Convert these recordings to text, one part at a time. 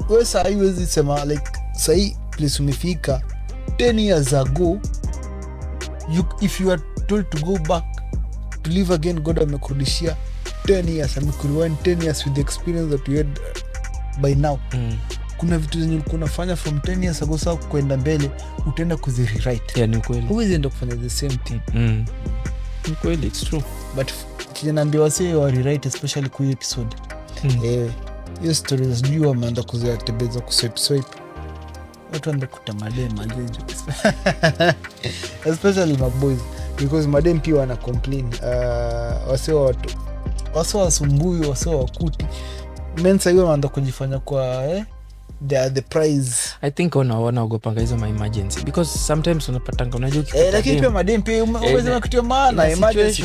wewe saa hii huwezi sema like saa hii place umefika 10 years ago, if you are told to go back to live again, God amekurudishia 10 years, amekurewind 10 years with the experience that you had by now. Kuna vitu zenye ulikuwa unafanya from 10 years ago sasa kwenda mbele utaenda kuzirewrite. Yeah, ni kweli. Huwezi enda kufanya the same thing. Ni kweli, it's true. But kijanaambia wase wa rewrite especially kwa episode. Hiyo stories sijui wameanza kuzitembeza kuswipe. Watu wanaenda kutamadem majejo. Especially my boys because madem pia wana complain. Wase watu wasumbui, wase wakuti. Mensa hiyo wanaanza kujifanya kwa they are the prize. I think wanaogopanga hizo emergency because sometimes unapatanga unajua lakini pia madem pia uweze kitu maana emergency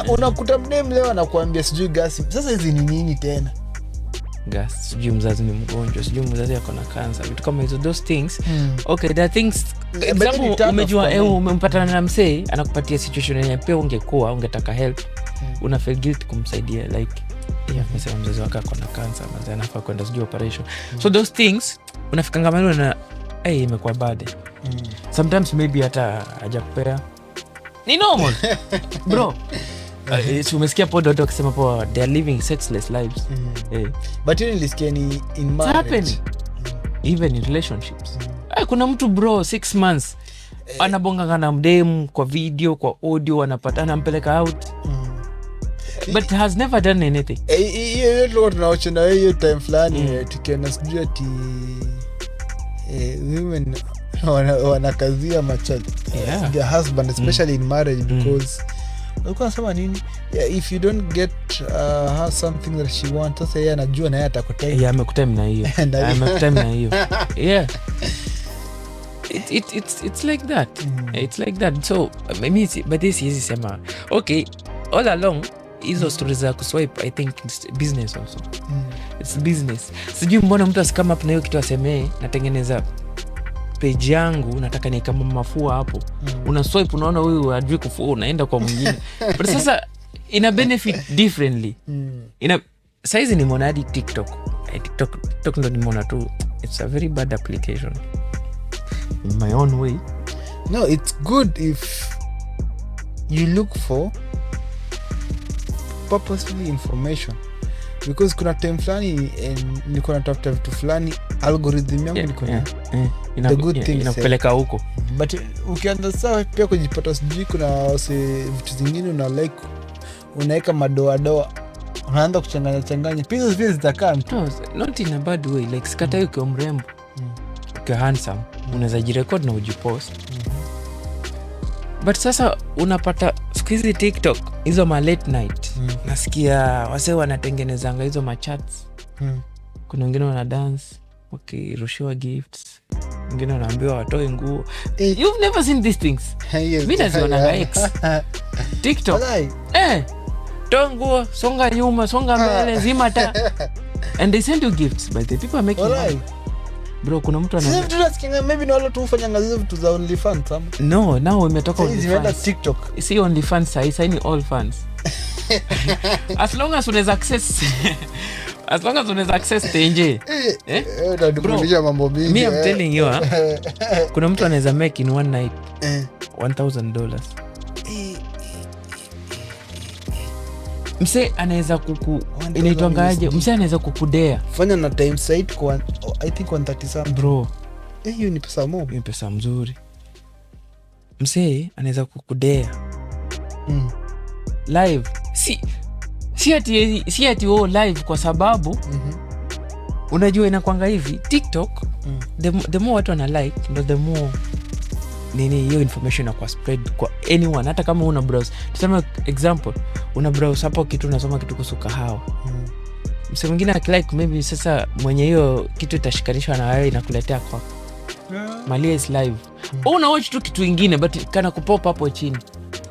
unakuta mdem leo anakuambia sijui gas. Sasa hizi ni nini tena? Gas, sijui mzazi ni mgonjwa, sijui mzazi yako na cancer, vitu kama hizo, those things. Okay, there are things example umejua umempatana na msee anakupatia situation yenye pia ungekuwa ungetaka help, una feel guilty kumsaidia like msee mzazi wako na cancer, mzazi anafaa kwenda sijui operation. So those things unafika ngamano na imekuwa bad. Sometimes maybe hata hajakupea ni normal bro. Umesikia podo watu wakisema poa they are living sexless lives. But you nilisikia ni in marriage, even in relationships. Kuna mtu bro 6 months anabonga na mdem kwa video, kwa audio, anapata anampeleka out but has never done anything. Hiyo ndio tunaocha na hiyo time fulani tukiona sijui ati women wanakazia macho their husband especially in marriage because ulikuwa unasema nini? If you don't get her something that she wants, sasa yeye anajua na yeye atakutime. Amekutime na hiyo. Amekutime na hiyo. Yeah. It's like that. It's like that. So maybe but this is sema okay, all along hizo stories za kuswipe I think it's business also. It's business. Sijui mbona mtu asikama hapo na hiyo kitu aseme natengeneza page yangu nataka ni kama mafua hapo. Una swipe unaona huyu hajui kufua unaenda kwa mwingine. But sasa ina benefit differently. Size ni monadi TikTok. TikTok ndo nimeona tu it's a very bad application in my own way. No, it's good if you look for purposefully information because kuna time fulani nilikuwa natafuta vitu fulani algorithm yangu ilikuwa the good things inakupeleka huko. But ukianza sawa pia kujipata sijui kuna vitu zingine una like unaweka madoa unaanza kuchanganya pieces vile zitakaa not in a bad way like sikata ukiwa mrembo ukiwa handsome unaweza jirecord na ujipost. But sasa unapata siku hizi TikTok hizo ma late night nasikia wase wanatengenezanga hizo ma chats. Kuna wengine wana dance wakirushiwa gifts, wengine wanaambiwa watoe nguo. You've never seen these things? Yes, mimi naziona X TikTok. Toa nguo, songa nyuma, songa mbele, zima taa. And they send you gifts but the people are making money. Bro, kuna mtu ana tunasikia maybe ni wale tu ufanya ngazi vitu za OnlyFans ama no, now umetoka OnlyFans TikTok. Si OnlyFans sasa ni all fans. As long as unaweza access tenje. Ndio mambo mingi. Me I'm telling you kuna mtu anaweza make in one night $1,000. Mse anaweza inaitwangaje? Mse anaweza kukudea. Fanya na time site kwa I think 130 bro. Hiyo ni pesa mob. Ni pesa mzuri. Mse anaweza kukudea. Live. Si ati live kwa sababu unajua inakwanga hivi TikTok the more watu wana like ndo the more hiyo information na kwa spread kwa anyone. Hata kama una browse tuseme example una browse hapo kitu unasoma kitu kuhusu kahawa mse mwingine akilike maybe sasa mwenye hiyo kitu itashikanishwa na wewe inakuletea kwa Malia is live. Una watch tu kitu kingine but kana kupop hapo chini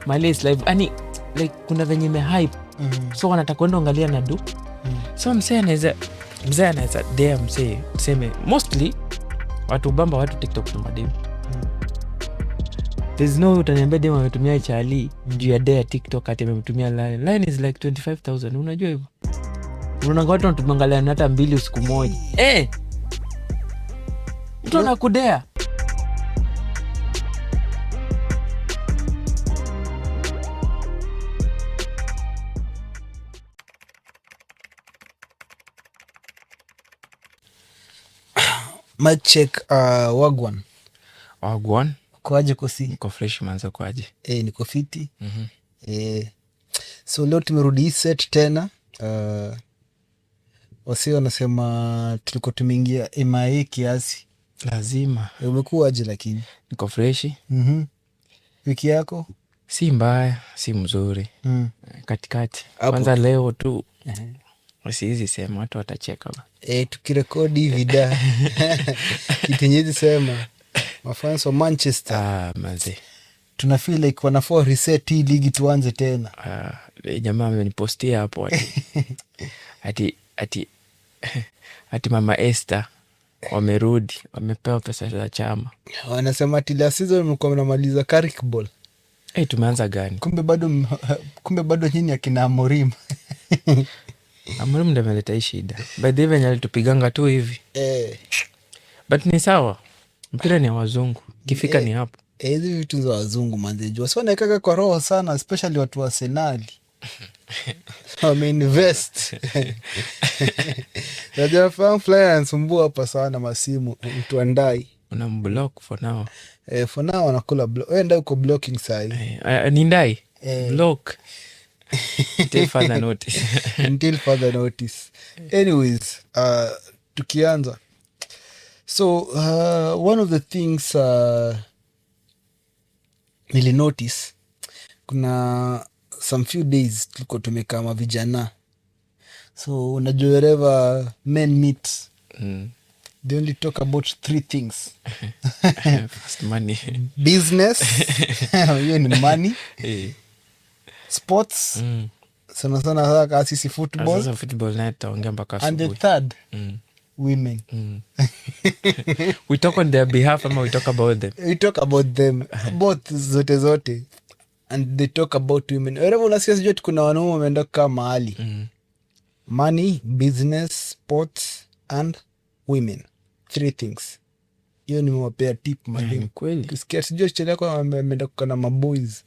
Malia is live yani like kuna venye mehype so wanataka kwenda angalia na do so mse anaweza dare mse tuseme mostly watu bamba watu TikTok na madem. There's no utaniambia demo ametumia Charlie juu ya dare TikTok ati ametumia line is like 25,000 unajua hivyo Unaona watu wanatumangalia hata 2 usiku moja. Mtu anakudea. Mic check. Wagwan. Kwaje kosi? Niko fresh manza kwaje? Niko fiti. So leo tumerudi hii set tena. Wasi wanasema tulikuwa tumeingia MIA kiasi. Lazima. Umekuwaje lakini? Niko fresh. Wiki yako? Si mbaya, si mzuri. Katikati. Kwanza leo tu. Wasihizi sema watu watacheka ba. Tukirekodi vida. Kitenyeji sema mafans wa Manchester. Maze. Tuna feel like wanafaa reset hii ligi tuanze tena. Jamaa amenipostia hapo ati Mama Esther wamerudi, wamepewa pesa za chama. Wanasema ati last season mlikuwa mnamaliza Carrick Ball. Tumeanza gani? Kumbe bado nyinyi akina Amorim. Amorim ndio ameleta hii shida. By the way alitupiganga tu hivi. But ni sawa. Mpira ni wazungu. Kifika ni hapo. Hizi vitu za wazungu manzeju. Wasi wanaekaka kwa roho sana, especially watu wa Arsenali. Wameinvest. Najua fan flyer anasumbua hapa sana masimu. Mtu andai. Unamblock for now. For now wanakula block. Wewe ndai uko blocking sahi. Ni ndai? Block. Until further notice. Until further notice. Anyways, tukianza. So, one of the things nili notice, kuna some few days tulikuwa tumekaa mavijana. So, unajua wherever men meet, they only talk about 3 things. First money. Business, hiyo ni money. Sports, sana sana sisi football. Sasa football na taongea mpaka asubuhi. And the third, women. We talk on their behalf ama we talk about them? We talk about them. Both zote. And they talk about women. Wherever unasikia sijui kuna wanaume wameenda kukaa mahali. Money, business, sports and women. 3 things. Hiyo nimewapea tip madem. Kweli. Kisikia sijui chele yako wameenda kukaa na maboys.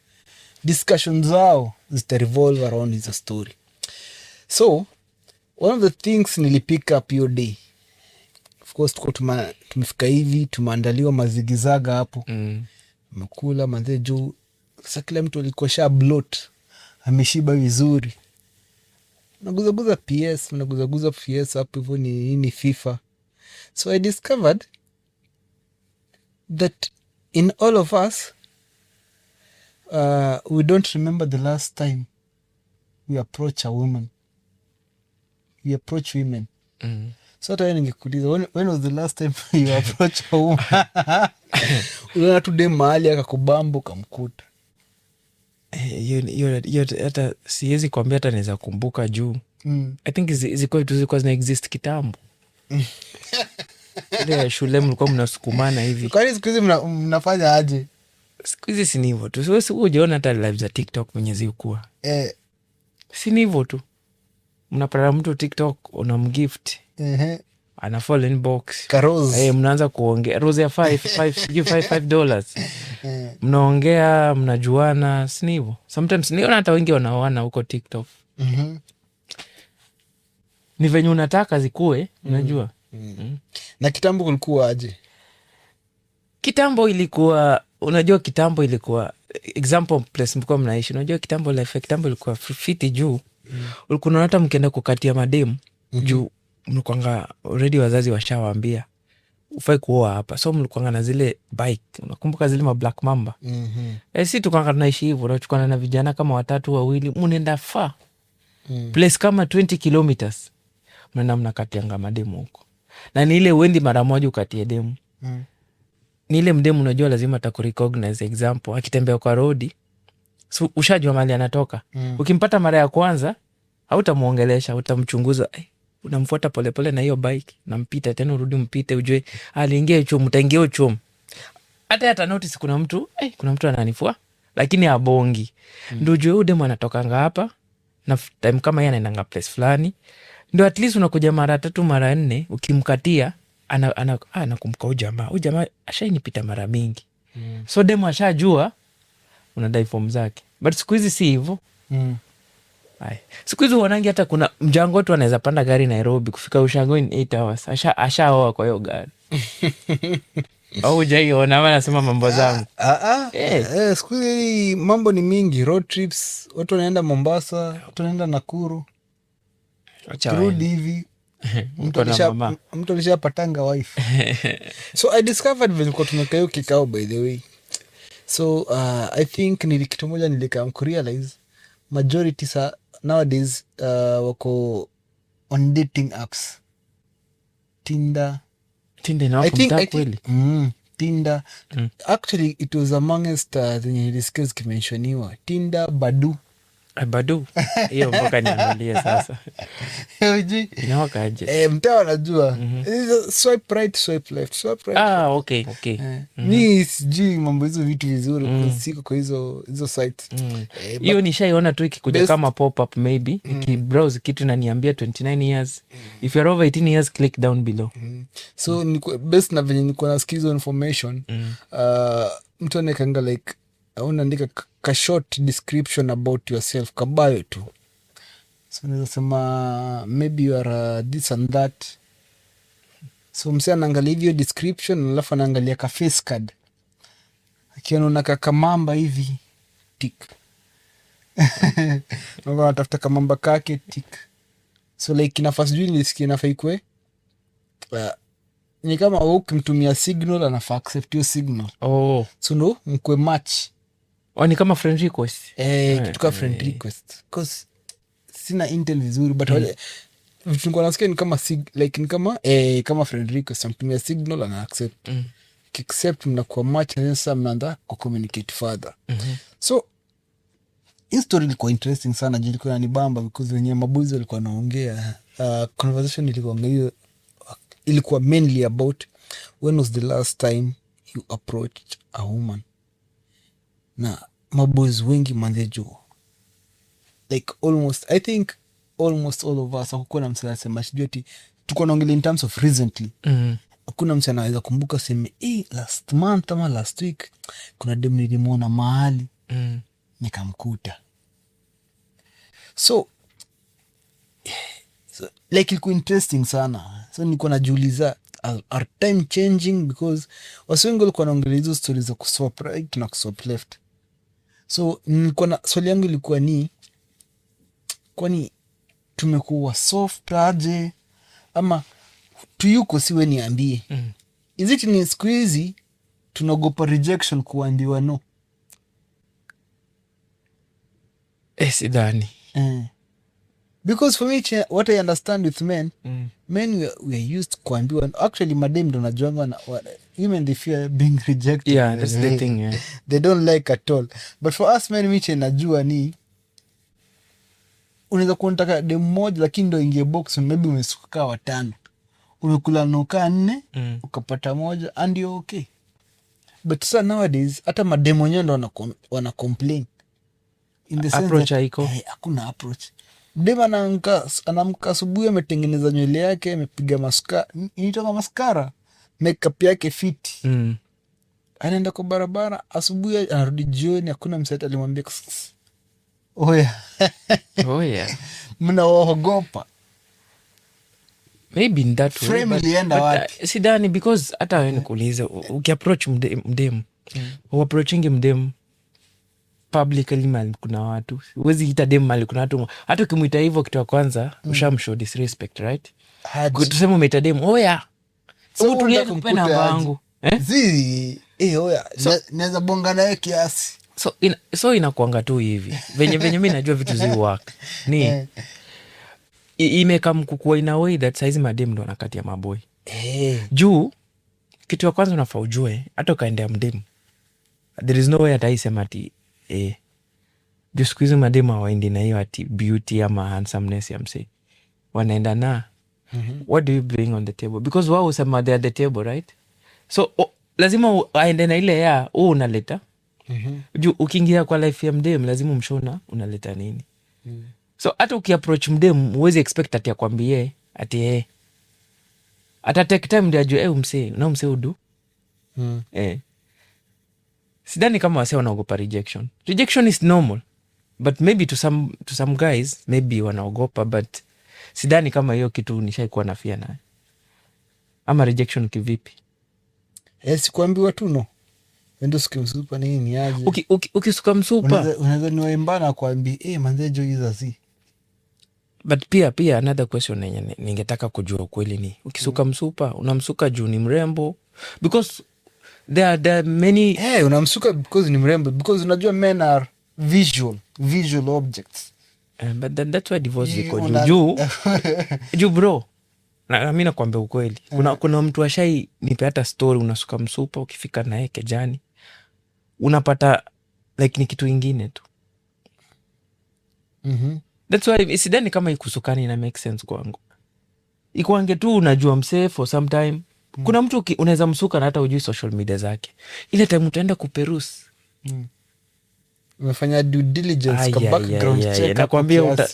Discussion zao zita revolve around is a story. So, one of the things nilipick up your day. Of course, tumefika hivi, tumeandaliwa mazigizaga hapo. Mekula, manze juu. Sasa kila mtu alikuwa sha bloat. Ameshiba vizuri. Naguzaguza PS, naguzaguza PS hapo hivyo ni FIFA. So I discovered that in all of us, we don't remember the last time we approach a woman. We approach women. So hata ningekuuliza, when was the last time you approach a woman? Unaona tu dem mahali akakubambo kamkuta. Hiyo hata siwezi kuambia, hata naweza kumbuka juu. I think zilikuwa zina exist kitambo. Ile shule mlikuwa mnasukumana hivi. Kwani siku hizi mnafanya aje? Siku hizi si hivyo tu. Siwezi kujiona hata live za TikTok mwenye zikuwa. Si hivyo tu. Mnapata mtu TikTok unamgift. Ana fall inbox. Karoz. Mnaanza kuongea rose ya $5. Mnaongea, mnajuana, si hivyo. Sometimes niona hata wengi wanaoana huko TikTok. Ni venye unataka zikuwe, unajua. Na kitambo kulikuwa aje? Kitambo ilikuwa, unajua kitambo ilikuwa example place mlikuwa mnaishi. Unajua kitambo life kitambo ilikuwa fiti juu. Ulikuwa hata mkienda kukatia mademu juu mlikuanga already wazazi washawaambia ufai kuoa hapa. So mlikuanga na zile bike. Unakumbuka zile ma Black Mamba? Si tukanga tunaishi hivyo, unachukua na vijana kama 3 2, mnaenda far. Place kama 20 kilometers. Mnaenda mnakatianga mademu huko. Na ni ile uendi mara moja ukatie demu. Ni ile mdemu unajua lazima atakurecognize. Example, akitembea kwa road, so ushajua mahali anatoka. Ukimpata mara ya kwanza, hautamuongelesha, utamchunguza. Unamfuata polepole na hiyo bike, nampita tena urudi mpite ujue aliingia chuo, mtaingia chuo. Hata notice kuna mtu ananifua, lakini abongi. Ndio ujue demu anatokanga hapa na time kama yeye anaendanga place fulani. ndo at least unakuja mara 3 mara 4 ukimkatia anakumbuka huyu jamaa ashainipita mara mingi. So demo ashajua unadai form zake, but siku hizi si hivo. Siku hizi uonangi hata kuna mjango tu anaweza panda gari Nairobi kufika Ushago in 8 hours ashaoa kwa hiyo gari. Au hujaiona ama nasema mambo zangu? Siku hizi mambo ni mingi, road trips, watu wanaenda Mombasa, watu wanaenda Nakuru, rudi hivi. Mtu alishapatanga wife. So I discovered vile kwa tumeka hiyo kikao, by the way. So I think kitu moja nilikam kurealize majority nowadays wako on dating apps. Tinder inawakumta kweli. Tinder. Actually it was amongst zenye discuss kimenshoniwa Tinder, Badu. Hiyo mpaka niangalie sasa. Inawakaje? Mtaa wanajua. Swipe right, swipe left, swipe right. Okay. Mi sijui mambo hizo vitu vizuri, siko kwa hizo sites. Hiyo nishaiona tu ikikuja kama pop-up maybe. Ikibrowse kitu inaniambia 29 years. If you're over 18 years, click down below. So best na venye nikuwa nasikia hizo information, mtu anekanga like unaandika ka short description about yourself, kabayo tu. So naweza sema maybe you are this and that. So msee anaangalia hivyo description, alafu anaangalia ka face card, akiona unaka kamamba hivi tik. Ndio anatafuta kamamba kake tik. So like inafaa sijui nilisikia inafaa ikwe ni kama ukimtumia signal anafaa accept your signal. So ndo mkwe match. Ni kama friend request. Kitu ka friend request. Because sina intel vizuri, but vitu nikuwa nasikia ni kama like ni kama friend request, mtumia signal ana accept. Accept mnakuwa match na sasa mnaanza ku communicate further. So hii story ilikuwa interesting sana, ilikuwa inanibamba because wenyewe mabuzi walikuwa wanaongea, conversation ilikuwa mainly about when was the last time you approached a woman. Na maboys wengi manzejo, like I think almost all of us, hakuna msee anasema sijui ati tuko naongelea in terms of recently. Hakuna msee anaweza kumbuka seme last month ama last week kuna dem nilimwona mahali nikamkuta. So like ilikuwa interesting sana. So nilikuwa najiuliza, are time changing? Because wasi wengi walikuwa wanaongelea hizo stories za kuswap right na kuswap left. So nilikuwa na swali yangu ilikuwa ni, kwani tumekuwa soft aje, ama tuyuko siwe niambie. Is it ni siku hizi tunaogopa rejection kuambiwa no? Sidhani. Because for me, what I understand with men, we are used to kuambiwa. Actually, madem ndo najuanga women, they fear being rejected. Yeah, that's the thing. Yeah. They don't like at all. But for us men, miche najua ni unaweza kuntaka dem moja lakini ndo ingie box, maybe umesuka 5, umekula noka 4, ukapata moja and you're okay. But so nowadays hata madem wenyewe ndo wana complain in the sense approach that haiko. Hakuna approach. Dem anamka asubuhi, ametengeneza nywele yake, amepiga maskara, makeup yake fiti, anaenda kwa barabara asubuhi, anarudi jioni, hakuna mseta alimwambia oya. Mnaogopa. Maybe in that way. Frame ilienda wapi? Sidhani, because hata wewe nikuulize, ukiapproach mdemu, uapproachingi mdemu publicly mali kuna watu, huwezi hita dem mali kuna watu. Hata ukimuita hivyo kitu ya kwanza ushamshow disrespect, right? Tuseme umeita dem, oya so tulia kupe namba yangu oya naweza bonga nawe kiasi. So inakuanga tu hivi venye mimi najua vitu zi work ni imeka mkukua in a way that saizi madem ndo wanakatia maboy. Juu kitu ya kwanza unafaa ujue, hata ukaendea mdemu, there is no way ataisema ati juu siku hizi mademu hawaendi na hiyo ati beauty ama handsomeness ya msee, wanaenda na what do you bring on the table, because wao usema they are the table, right? So lazima aende na ile ya unaleta. Juu ukiingia kwa life ya mdemu lazima umshona unaleta nini. So hata ukiapproach mdem uwezi expect ati akwambie ati ata take time ndio ajue umsee udu. Sidhani kama wase wanaogopa rejection. Rejection is normal, but maybe to some guys maybe wanaogopa, but sidhani kama hiyo kitu nishaikuwa na fear nayo. Ama rejection kivipi? Sikuambiwa tu no. Wendo sikimsupa nini aje. Ukisuka msupa unaweza niwaimbana kuambia manzejo hizo si. But pia another question yenye ningetaka kujua ukweli ni ukisuka msupa unamsuka juu ni mrembo, because there are many unamsuka because ni mrembo, because unajua men are visual objects. But that's why divorce iko juu bro. Na mimi nakwambia ukweli. Kuna mtu ashai nipe hata story, unasuka msupa ukifika naye kejani unapata like ni kitu ingine tu. That's why sidhani kama ikusukani ina make sense kwangu. Ikuange tu unajua msee for some time. Kuna mtu unaweza msuka na hata ujui social media zake. Ile time utaenda kuperuse. Umefanya due diligence, background check. Nakwambia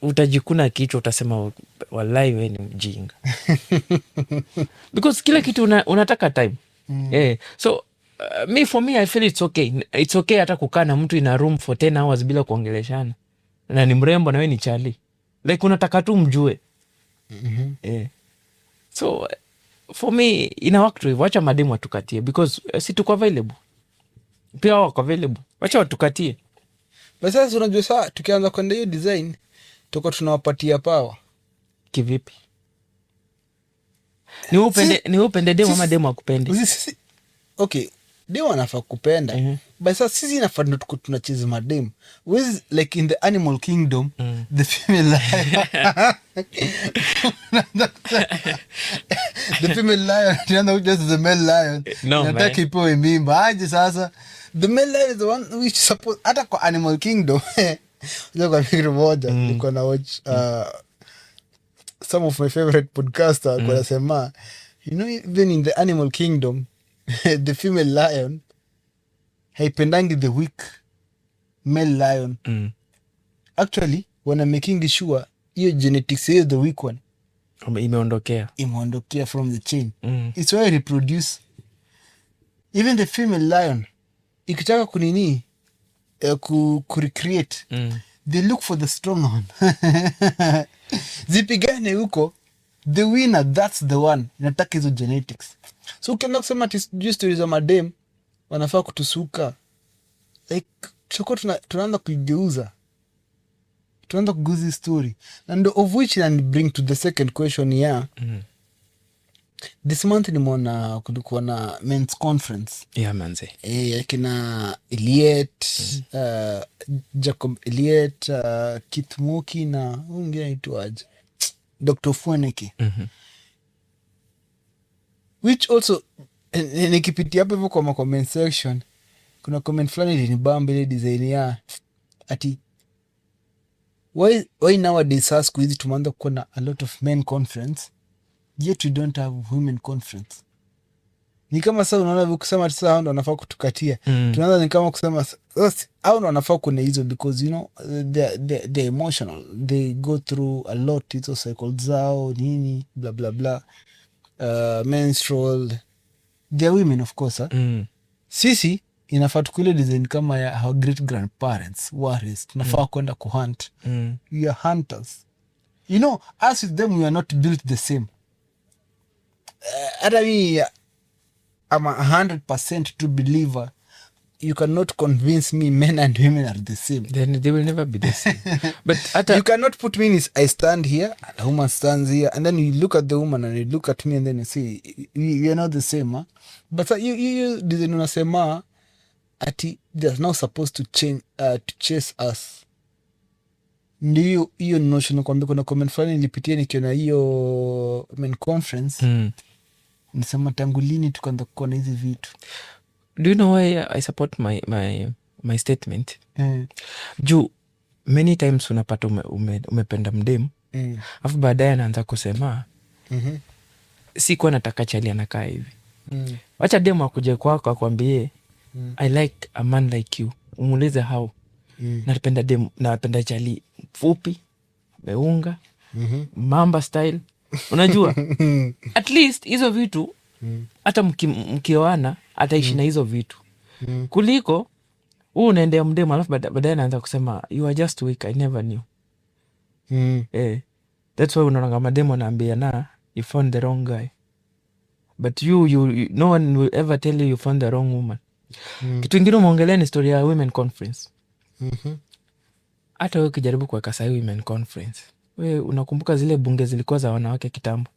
utajikuna kichwa, utasema wallahi wewe ni mjinga. Because kila kitu unataka time. So for me I feel it's okay. It's okay hata kukaa na mtu in a room for 10 hours bila kuongeleshana. Na ni mrembo na wewe ni chali. Like unataka tu mjue. So for me ina work to wacha mademu watukatie, because si tuko available. Pia wako available. Wacha watukatie. Basi sasa unajua saa tukianza kwenda hiyo design tuko tunawapatia power. Kivipi? Ni upende demu ama demu akupende? Okay, demu anafaa kupenda. But sasa sisi inafaa tunacheza mademu. Like in the animal kingdom, the female lion. The female lion, tiana just the male lion. Nataka ipewe mimba. Aje sasa. The male lion is the one which suppose hata kwa animal kingdom. Unajua kwa fikiri moja, niko na watch some of my favorite podcasters kwa nasema, even in the animal kingdom, the female lion haipendangi the weak male lion. Actually wana making sure hiyo genetics is the weak one imeondokea from the chain. It's why reproduce. Even the female lion ikitaka kunini kurecreate, they look for the strong one. Zipigane huko, the winner, that's the one. Inataka hizo genetics. So ukienda kusema just stories za madem wanafaa kutusuka, like tunaanza kuigeuza, tunaanza kuguzi story, and of which and bring to the second question. This month nimeona kulikuwa na men's conference. Manze. Kina Elliot, Jacob Elliot, Keith Muki na mwingine aitwaje, Dr. Fweneke. Which also nikipitia hapo hivyo kwa comment section, kuna comment fulani ilinibamba ile design ya ati why nowadays sasa siku hizi tumeanza kuwa na a lot of men conference yet we don't have women conference. Ni kama sasa unaona kusema sasa hao ndo wanafaa kutukatia. Tunaanza ni kama kusema hao ndo wanafaa kuna hizo, because they're emotional, they go through a lot, hizo cycles zao nini bla bla bla, menstrual, they're women of course. Sisi inafaa tukule design kama ya our great grandparents warriors, tunafaa kwenda kuhunt. We are hunters, us with them we are not built the same. Hata mimi I'm 100% true believer, you cannot convince me men and women are the same. Then they will never be the same. But you cannot put me in I stand here and a woman stands here, and then you look at the woman and you look at me and then you say we are not the same. But you didn't unasema ati they're now supposed to change to chase us. Ndio hiyo notion kwamba kuna comment fulani nilipitia nikiona hiyo men conference. Nisema tangu lini tukaanza kuona hizi vitu. Do you know why I support my statement? Juu many times unapata umependa mdemu, afu baadaye anaanza kusema sikuwa nataka chali anakaa hivi. Wacha demu akuje kwako akwambie I like a man like you. Umuulize how. Napenda chali fupi meunga mamba style unajua at least hizo vitu hata mkioana ataishi na hizo vitu kuliko huu unaendea mdemu alafu baadaye naanza kusema you are just weak, I never knew. That's why unaonanga mademu anaambia na you found the wrong guy, but you no one will ever tell you found the wrong woman. Kitu ingine umeongelea ni story ya women conference. Hata wewe ukijaribu kuweka sahi women conference, wewe unakumbuka zile bunge zilikuwa za wanawake kitambo?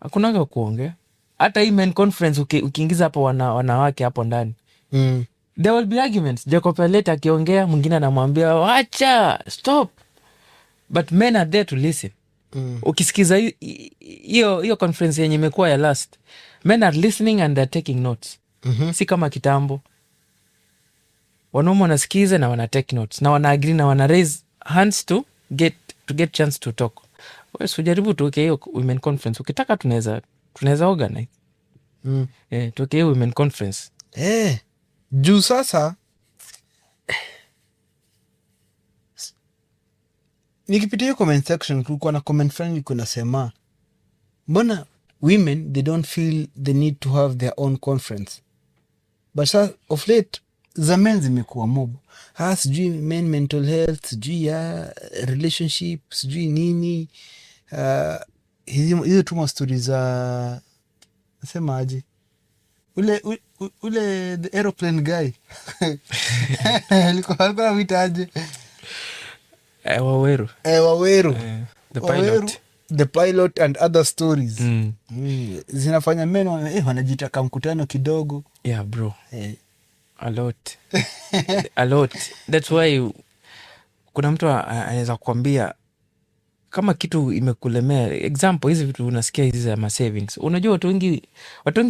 Hakunaga kuongea. Hata hii men conference ukiingiza hapo wanawake hapo ndani there will be arguments. Jacob Eleta akiongea mwingine anamwambia wacha stop, but men are there to listen. Ukisikiza hiyo conference yenye imekuwa ya last, men are listening and they're taking notes. Si kama kitambo wanaume wanasikiza na wana take notes na wana agree na wana raise hands to get chance to talk. Wewe sijaribu tuweke hiyo women conference, ukitaka tunaweza organize tuweke hiyo women conference juu sasa nikipitia hiyo comment section kulikuwa na comment friendly kunasema mbona women they don't feel the need to have their own conference, but sa of late za men zimekuwa mob. Sijui men mental health, sijui ya relationship, sijui nini, hizo tuma stori za nasema aje ule the aeroplane guy alikuwa wita aje Waweru the pilot and other stories zinafanya men wanajitaka mkutano kidogo. Yeah bro, a lot. That's why kuna mtu anaweza kukwambia kama kitu imekulemea. Example, hizi vitu unasikia hizi za ma savings, unajua watu wengi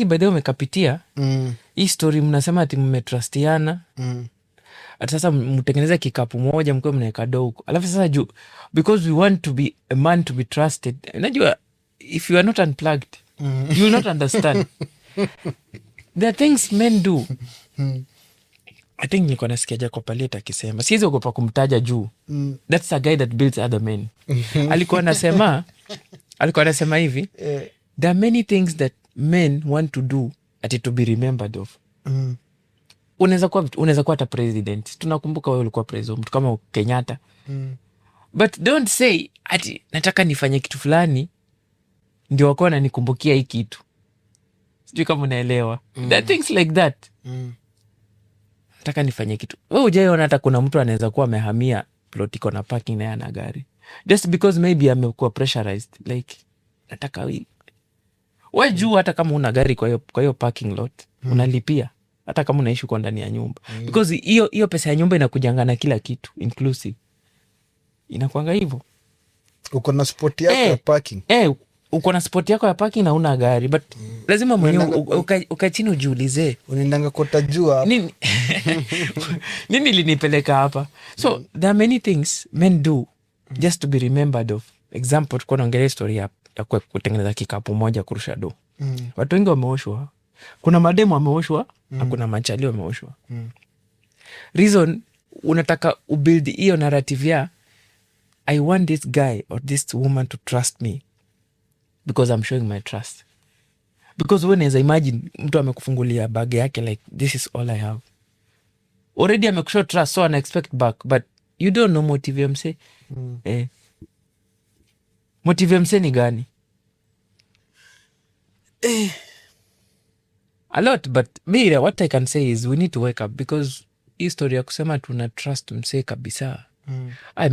by the way wamekapitia hii story. Mnasema ati mmetrustiana ati sasa mtengeneza kikapu moja mkiwa mnaeka dogo, alafu sasa juu because we want to be a man to be trusted, unajua if you are not unplugged you will not understand. There are things men do. I think nilikuwa nasikia Jacob Eleta akisema, siwezi ogopa kumtaja juu, that's a guy that builds other men. alikuwa anasema hivi, there are many things that men want to do ati to be remembered of. Unaweza kuwa hata president, tunakumbuka wewe ulikuwa president, mtu kama Kenyatta, but don't say ati nataka nifanye kitu fulani ndio wako wananikumbukia hii kitu. Sijui kama unaelewa. There are things like that. Nataka nifanye kitu. Wewe hujaiona hata kuna mtu anaweza kuwa amehamia plot iko na parking na yana gari just because maybe amekuwa pressurized, like nataka wewe juu hata kama una gari kwa hiyo parking lot unalipia hata kama unaishi kwa ndani ya nyumba because hiyo pesa ya nyumba inakujanga na kila kitu inclusive. Inakuanga hivyo. Uko na spot yako ya parking. Uko na spot yako ya parking na una gari, but lazima mwenyewe ukachini ujiulize unaendanga kota jua nini linipeleka hapa. So there are many things men do just to be remembered of. Example, tuko naongelea story ya kutengeneza kikapu moja kurusha do. Watu wengi wameoshwa, kuna mademu wameoshwa na kuna machali wameoshwa. Reason unataka ubuild hiyo narrative ya I want this guy or this woman to trust me because I'm showing my trust. Because when as imagine mtu amekufungulia bag yake like this is all I have, already amekushow trust, so ana expect back, but you don't know motive mse. Motive mse ni gani? A lot, but me what I can say is we need to wake up, because hii story ya kusema tuna trust mse kabisa.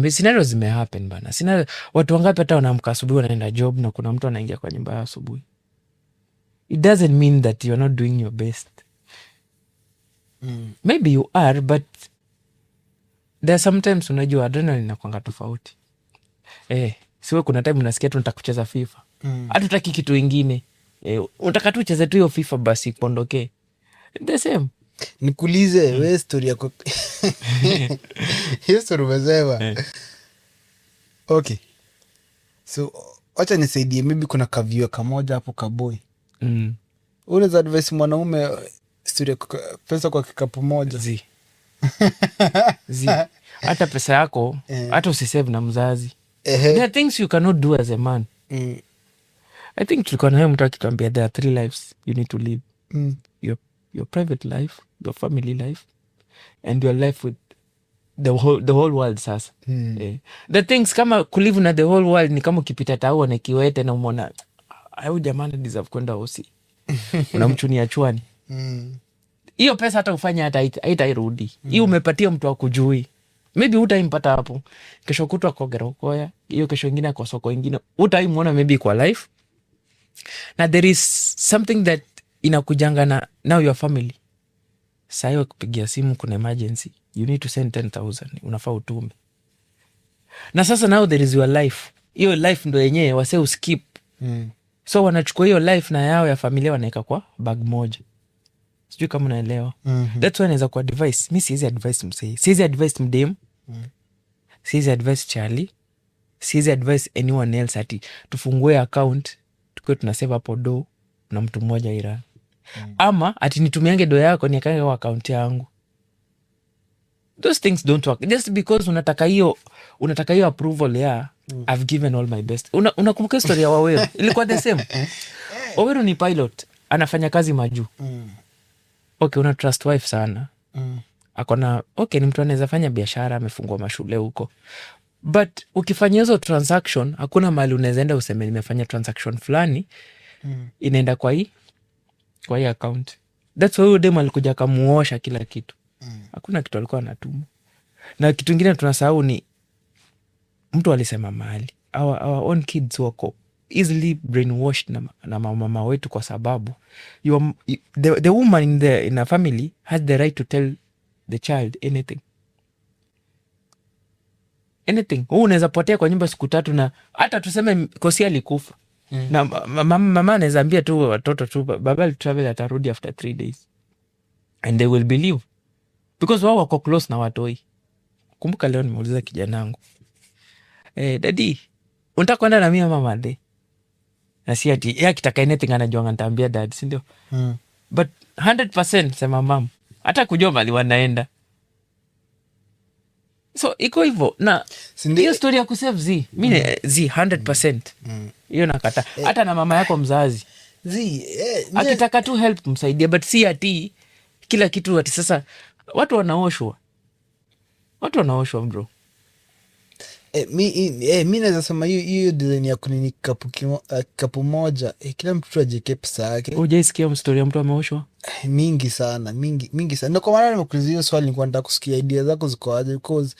Scenario zimehappen bana. Scenario, watu wangapi hata wanaamka asubuhi wanaenda job na kuna mtu anaingia kwa nyumba ya asubuhi. It doesn't mean that you're not doing your best. Maybe you are, but there are sometimes unajua adrenaline inakuanga tofauti. Siwe kuna time unasikia tu nataka kucheza FIFA. Hatutaki kitu ingine. Unataka tu ucheze tu hiyo FIFA basi kuondokee. The same. Nikuulize wewe story yako. Hiyo story umesema. Okay. So acha nisaidie, maybe kuna kavio kamoja hapo kaboi. Unaweza advise mwanaume story ya pesa kwa kikapu moja. Zi. hata pesa yako hata usisave na mzazi. There are things you cannot do as a man. I think tulikuwa nayo mtu akituambia there are 3 lives you need to live. Your private life, your family life, and your life with the whole world sasa. The things kama kulive na the whole world ni kama ukipita tao na kiwete na umeona au jamani deserve kwenda hosi. Unamchunia chwani. Hiyo pesa hata ufanya hata haitairudi. Hiyo umepatia mtu akujui. Maybe utaimpata hapo. Kesho kutwa kwa Gerokoya, hiyo kesho ingine kwa soko ingine. Utaimuona maybe kwa life. Na there is something that inakujanga na now your family. Sayo kupigia simu kuna emergency. You need to send 10,000. Unafaa utume. Na sasa now there is your life. Hiyo life ndo yenyewe wase uskip. So wanachukua hiyo life na yao ya familia wanaeka kwa bag moja. Sijui kama unaelewa. That's why naweza kwa advice. Mi siwezi advice msee. Siwezi advice mdem. Siwezi advice Charlie. Siwezi advice anyone else ati tufungue account tukiwa tunasave hapo do na mtu mmoja ira. Ama ati nitumiange do yako niakange kwa account yangu. Those things don't work. Just because unataka hiyo approval ya I've given all my best. Unakumbuka story ya Waweru? Ilikuwa the same. Waweru ni pilot. Anafanya kazi majuu. Okay, una trust wife sana. Akona, okay, ni mtu anaweza fanya biashara, amefungua mashule huko. But ukifanya hizo transaction, hakuna mahali unaweza enda useme nimefanya transaction fulani, inaenda kwa hii account. That's why dem alikuja kamuosha kila kitu. Hakuna kitu alikuwa anatuma. Na kitu kingine tunasahau ni mtu alisema mahali. Our own kids wako easily brainwashed na mama wetu kwa sababu the woman in a family has the right to tell the child anything. Huu unaweza potea kwa nyumba siku 3 na hata tuseme Kosi alikufa. Na mama anaweza ambia tu watoto tu baba alitravel atarudi after 3 days. And they will believe. Because wao wako close na watoi. Kumbuka leo nimeuliza kijana wangu. Daddy, unataka kwenda na mimi mama de? Na si ati yeye akitaka anything anajua nitaambia dad, si ndio? But 100% sema mama. Hata kujua mali wanaenda. So iko hivyo na hiyo story ya kusave mimi 100%. Hiyo nakata. Hata na mama yako mzazi. Akitaka tu help msaidia, but si ati kila kitu ati sasa watu wanaoshwa bro. Mi naweza sema hiyo design ya kunini kapu moja, kila mtu ajeke pesa yake. Hujaisikia story ya mtu ameoshwa? Mingi sana. Ndio kwa maana nimekuuliza hiyo swali, nilikuwa nataka kusikia idea zako ziko aje, because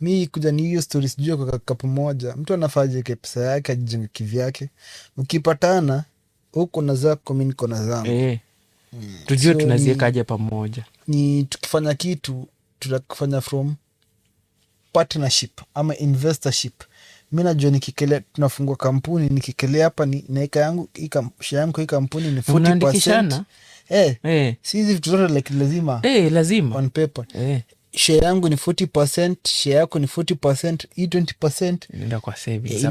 mi kuja ni hiyo story sijui kwa kapu moja. Mtu anafaa ajeke pesa yake ajenge kivyake. Ukipatana huko na zako mimi niko na zangu. Tujue tunaziweka aje pamoja. Ni tukifanya kitu tutakufanya from partnership ama investorship. Mimi najua nikikelea tunafungua kampuni, nikikelea hapa ni naeka yangu share yangu hii kampuni ni 40%. Si hizi vitu zote like lazima on paper. Share yangu ni 40%, share yako ni 40%, hii 20% inaenda kwa savings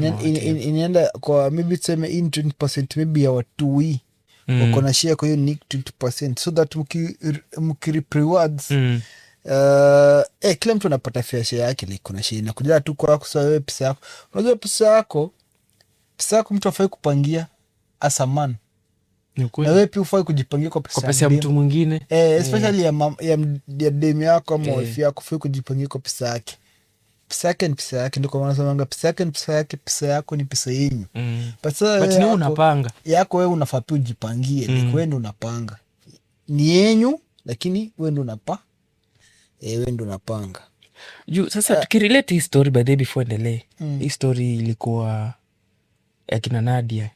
inaenda kwa maybe tuseme hii 20% maybe ya watu wako na share, kwa hiyo ni 20%, so that mki rewards kila mtu anapata fair share yake. Like kuna share na kuja tu kwa kusawa wewe pesa yako. Unajua pesa yako mtu afai kupangia as a man. Na wewe pia ufai kujipangia kwa pesa ya mtu mwingine. Especially ya demu yako ama wife yako, ufai kujipangia kwa pesa yake. Pesa yake ni pesa yake, ndio kwa maana nasema pesa yake ni pesa yake, pesa yako ni pesa yenu. But ni unapanga. Yako wewe unafaa pia ujipangie, wewe ndio unapanga. Ni yenyu lakini wewe ndio wewe ndo napanga. Sasa tukirelate hii story by the before endelee. Hii story ilikuwa ya kina Nadia.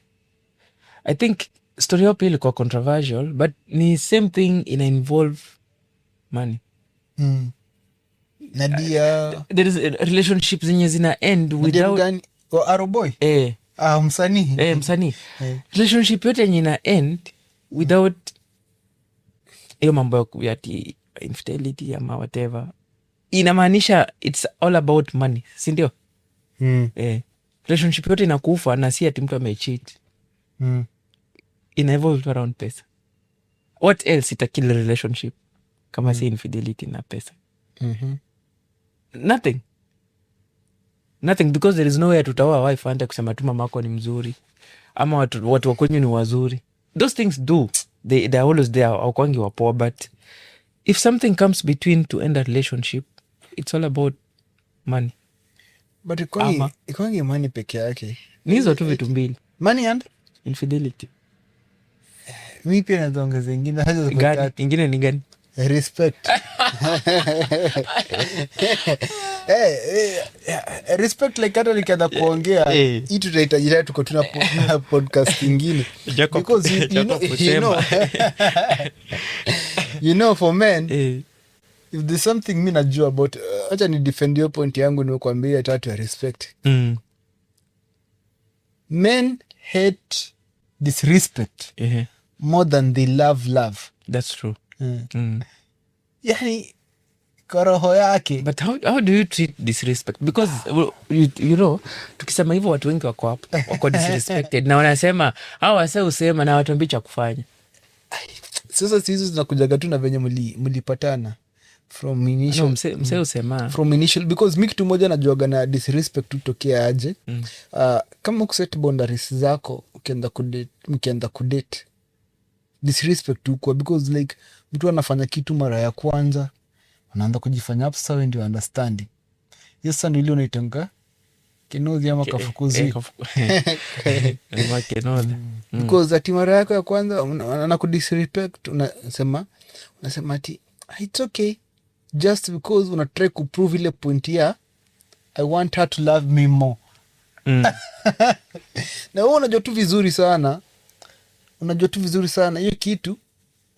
I think story yao pia ilikuwa controversial, but ni same thing ina involve money. Nadia there is a relationship zenye zina end without Aroboy. Msanii. Msanii. Relationship yote yenye ina end without hiyo mambo ya ati infidelity ama whatever, inamaanisha it's all about money, si ndio? Relationship yote inakufa na si ati mtu amecheat. Ina evolve around pesa. What else itakill relationship kama si infidelity na pesa? nothing because there is no way tutaoa wife ante kusema tu mamako ni mzuri ama watu wakwenyu ni wazuri. Those things do they're always there, aukwangi wapoa, but if something comes between to end a relationship, it's all about money. But ikwangi money peke yake, ni hizo tu vitu mbili, money and infidelity. Mi pia nazaongeza ingine. Ingine ni gani? Respect. Respect, like hata nikianza kuongea hii tutahitaji tuko tuna podcast ingine, because you know for men, if there's something mi najua about, acha ni defend your point yangu, nimekuambia tatu ya respect. Men hate disrespect more than they love. That's true. Yani kwa roho yake. But how do you treat disrespect? Because you know, tukisema hivyo watu wengi wako disrespected na wanasema hao wase usema na watu ambi cha kufanya. Sasa hizo zinakujaga tu na venye mlipatana from initial. No, mse usema from initial, because mi kitu moja najuaga na disrespect utokea aje. Kama kuset boundaries zako mkienda kudate, disrespect ukwa, because like mtu anafanya kitu mara ya kwanza anaanza kujifanya hapo sawa ndio understanding. Yes, sana ile unaitanga kinodhi ama kafukuzi. Because ati mara yako ya kwanza anakudisrespect, unasema ati it's okay just because una try to prove ile point ya I want her to love me more. Na wewe unajua tu vizuri sana hiyo kitu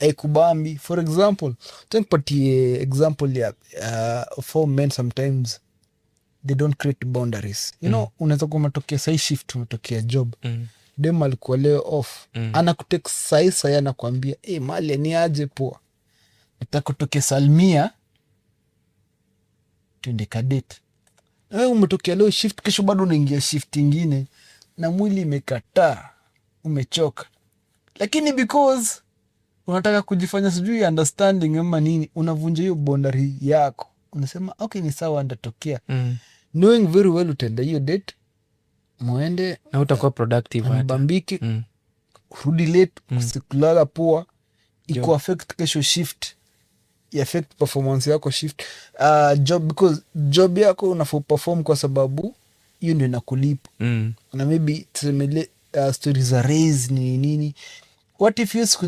haikubambi. For example, tunapatie example ya for men sometimes they don't create boundaries. You know, unaweza kuwa umetokea sai shift, umetokea job. Dem alikuwa leo off. Anakutake sai anakuambia, mali ni aje poa. Utakutokea Salmia tuende kadate. Wewe umetokea leo shift, kesho bado unaingia shift ingine na mwili imekataa, umechoka. Lakini because unataka kujifanya sijui understanding ama nini, unavunja hiyo boundary yako. Unasema okay, ni sawa, ndatokea. Knowing very well utaenda hiyo date, muende na utakuwa productive hata. Mbambike, rudi late, usikulala poa, iko affect kesho shift, affect performance yako shift. Job, because job yako unafaa perform kwa sababu hiyo ndio inakulipa. Na maybe tusemele stories za raise nini. What if you siku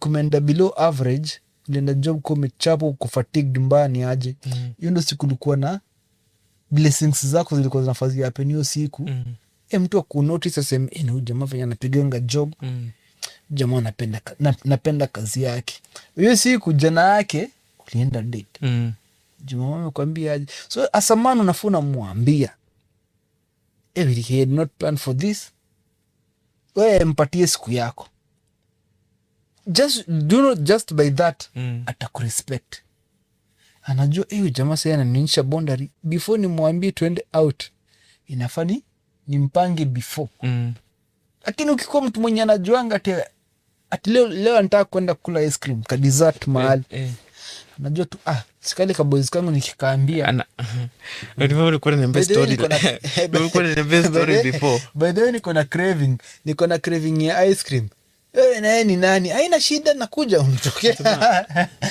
umeenda below average, ulienda job kwa umechapo, uko fatigued mbani aje. Hiyo ndio siku ulikuwa na blessings zako zilikuwa zinafazia happen hiyo siku. Mtu akunotice aseme huyu jamaa venye anapiganga job. Jamaa napenda kazi yake. Hiyo siku jana yake ulienda date. Jamaa amekwambia aje. So as a man unafaa unamwambia, he had not planned for this. Wewe mpatie siku yako. Just by that, atakurespect. Anajua jamaa sasa ananionyesha boundary. Before nimwambie tuende out, inafaa nimpange before. Lakini ukikuwa mtu mwenye anajuanga ati leo nataka kwenda kula ice cream ka dessert mahali. Anajua tu sikali ka boys kangu nikikaambia. Ulikuwa unaniambia story. Ulikuwa unaniambia story before. By the way niko na craving ya ice cream. Naye ni nani? Haina shida, nakuja unatokea.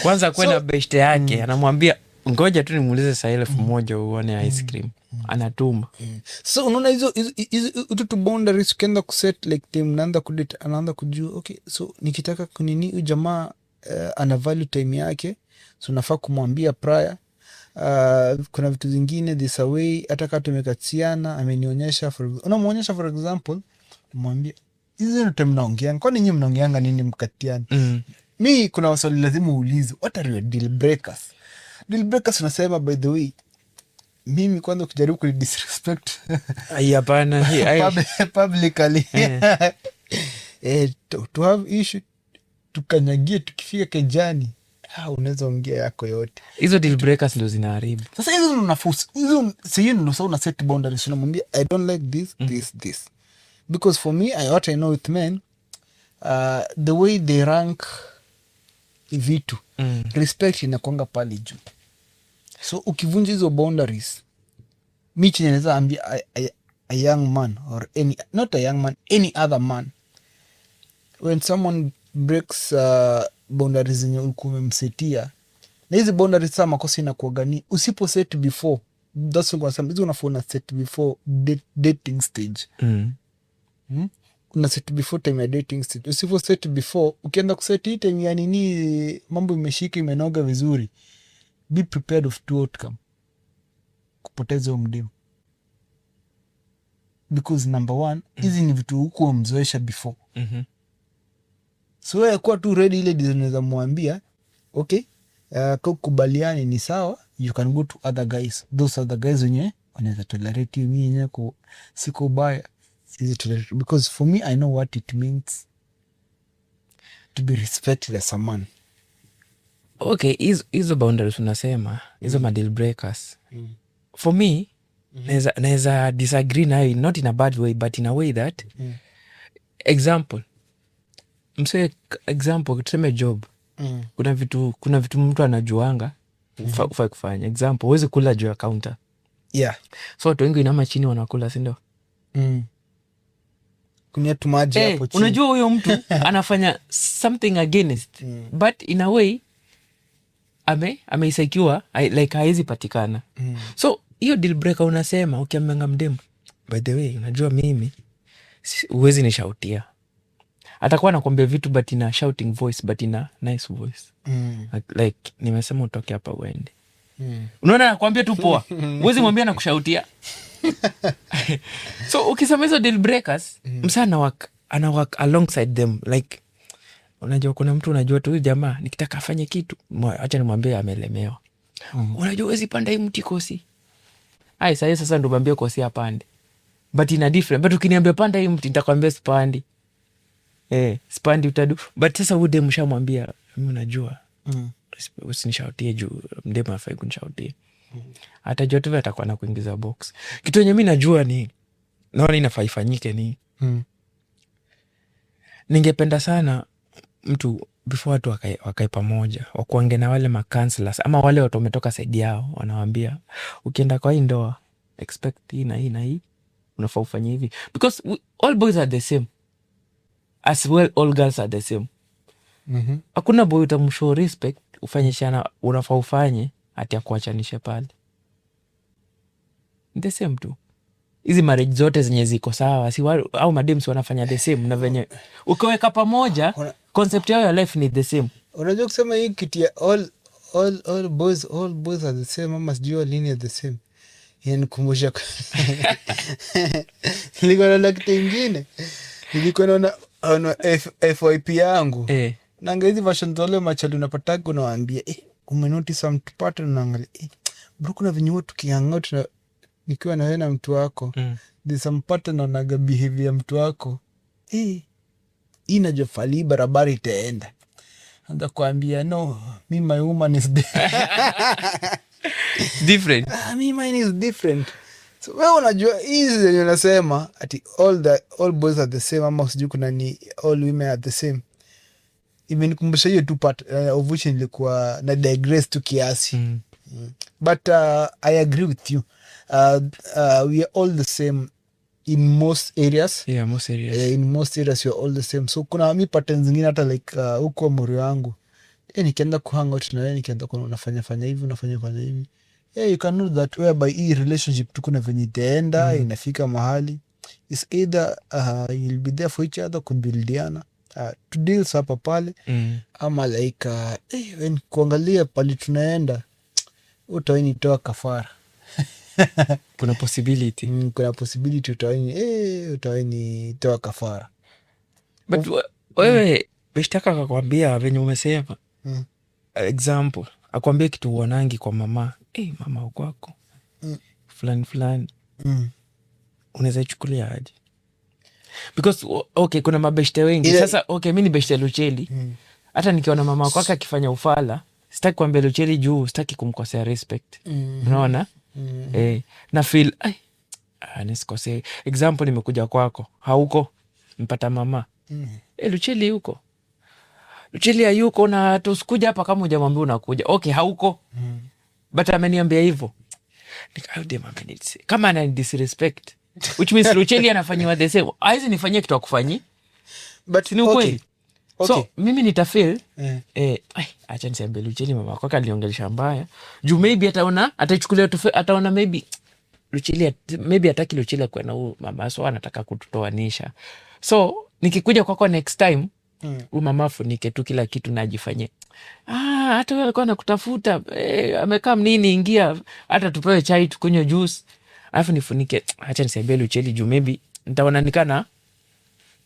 Kwanza kwenda beshte yake, anamwambia ngoja tu nimuulize saa 1,000 uone ice cream. Anatuma. So unaona hizo tu boundaries ukienda kuset, like team naanza kudate, anaanza kujua okay, so nikitaka kunini huyu jamaa ana value time yake, so nafaa kumwambia prior. Kuna vitu zingine this away, hata kama tumekatiana amenionyesha, unamuonyesha for example, mwambie hizi ndio time naongeanga, kwani nyinyi mnaongeanga nini mkatiana? Mi kuna waswali lazima uulize, what are your deal breakers? Deal breakers unasema by the way, mimi kwanza ukijaribu kuni disrespect hapana publicly to have issue tukanyagie tukifika kejani, unaweza ongea yako yote. Hizo deal breakers ndio zinaharibu. Sasa hizo unafusi hizo, sio ndio sasa una set boundaries, unamwambia I don't like this because for me what I know with men, the way they rank vitu, respect inakuanga pale juu. So ukivunja hizo boundaries, mi chenye naweza ambia a young man or not a young man, any other man, when someone breaks boundaries zenye ulikuwa umemsetia, na hizi boundaries saa makosa inakuwaga ni usipo set before, that's what hizi unafaa una set before dating stage. Una set before time ya dating stage. Usipo set before, ukienda kuset hii time ya nini, mambo imeshika imenoga vizuri, be prepared of two outcome, kupoteza huyo mdemu. Because number one, hizi ni vitu hukuwa mzoesha before. So ya kuwa tu ready, ile dizineza mwambia okay, kukubaliani ni sawa, you can go to other guys, those other guys wenye wanaweza tolerate you, mimi yenye siko ubaya, because for me I know what it means to be respected as a man. Okay, hizo boundaries unasema hizo deal breakers, for me naweza disagree nayo, not in a bad way but in a way that example tuseme job, kuna vitu mtu anajuanga ufai kufanya. Example, huwezi kula juu ya counter. So watu wengi inama chini wanakula, si ndio? Kunyatu maji hapo chini. Unajua huyo mtu anafanya something against but in a way ameisaikiwa like haezi patikana. So hiyo deal breaker unasema ukiamenga mdemu, by the way unajua mimi uwezi nishautia, atakuwa nakwambia vitu but in a shouting voice, but in a nice voice. Like nimesema utoke hapa uende. Unaona, nakwambia tu poa, uwezi mwambia na kushautia. So ukisema hizo deal breakers, msa anawak alongside them. Like unajua kuna mtu unajua tu jamaa nikitaka afanye kitu, acha nimwambie amelemewa. Unajua uwezi panda hii mti kosi. Sasa ndo mwambie kosi apande. But in a different, but ukiniambia panda hii mti nitakwambia sipandi. Spandi utadu. But sasa ude mshamwambia, mimi unajua usinishautie juu mdema afai kunishautie. Atajua tu atakuwa na kuingiza box. Kitu yenye mimi najua ni naona inafaa ifanyike ni ningependa sana mtu before watu wakae pamoja, wakuange na wale counselors ama wale watu wametoka side yao, wanawaambia ukienda kwa hii ndoa expect hii na hii na hii, unafaa ufanye hivi, because all boys are the same as well, all girls are the same. Hakuna boy utamshow respect ufanye shana unafaa ufanye ati akuachanishe pale. The same tu. Hizi marriage zote zenye ziko sawa, si au madems wanafanya the same, na venye ukiweka pamoja concept yao ya life ni the same. Unajua kusema hii kitu ya all boys are the same, ama sijui lini are the same. Yanikumbusha nilikuwa na kitu ingine. Nilikuwa naona FYP yangu. Nanga hizi version zole machali unapataka unawaambia umenotice some pattern, unaangalia bro, kuna venye tukihangout na nikiwa na wewe na mtu wako, there's some pattern on aga behavior ya mtu wako. Hii najofali barabara itaenda. Anda kuambia no, me my woman is different. Me mine is different. So wewe unajua hizi zenye unasema ati all boys are the same, ama sijui kuna ni all women are the same. Imenikumbusha hiyo tu part of which nilikuwa na digress tu kiasi. But I agree with you. We are all the same in most areas. Most areas. In most areas we are all the same. So kuna mi patterns zingine hata like huko mori wangu. Nikienda kuhang out na wewe, nikienda kuna unafanya hivi, unafanya hivi. You can know that whereby hii relationship tu kuna venye itaenda, inafika mahali. It's either you'll be there for each other, kubuildiana. To deal hapa pale. Ama like when kuangalia pali tunaenda, utaweni toa kafara. Kuna possibility. Kuna possibility utaweni toa kafara. But wewe beshtaka akakwambia venye umesema. Example, akwambia kitu uonangi kwa mama. Mama ukwako. Fulani. Unaweza chukulia aje? Because okay, kuna mabeshte wengi. Sasa okay, mimi ni beshte Lucheli. Hata nikiona mama wako akifanya ufala, sitaki kuambia Lucheli juu sitaki kumkosea respect. Unaona? Na feel nisikosea. Example, nimekuja kwako, hauko, mpata mama. Lucheli yuko. Lucheli hayuko na tusikuja hapa kama hujamwambia unakuja. Okay, hauko. but ameniambia hivyo kama ana disrespect which means Lucheli anafanyiwa the same, aizi nifanyia kitu akufanyi, but ni ukweli. Okay. So mimi nitafeel acha nisiambie Lucheli mama wako aliongelesha mbaya juu maybe ataichukulia ataona maybe Lucheli maybe hataki Lucheli kwa na huyu mama, so anataka kututoanisha. So nikikuja kwako next time huyu mama afunike tu kila kitu na ajifanye hata wewe alikuwa anakutafuta amekaa nini, ingia hata tupewe chai tukunywe juice alafu nifunike. Acha nisiambie Lucheli juu maybe nitaona nikana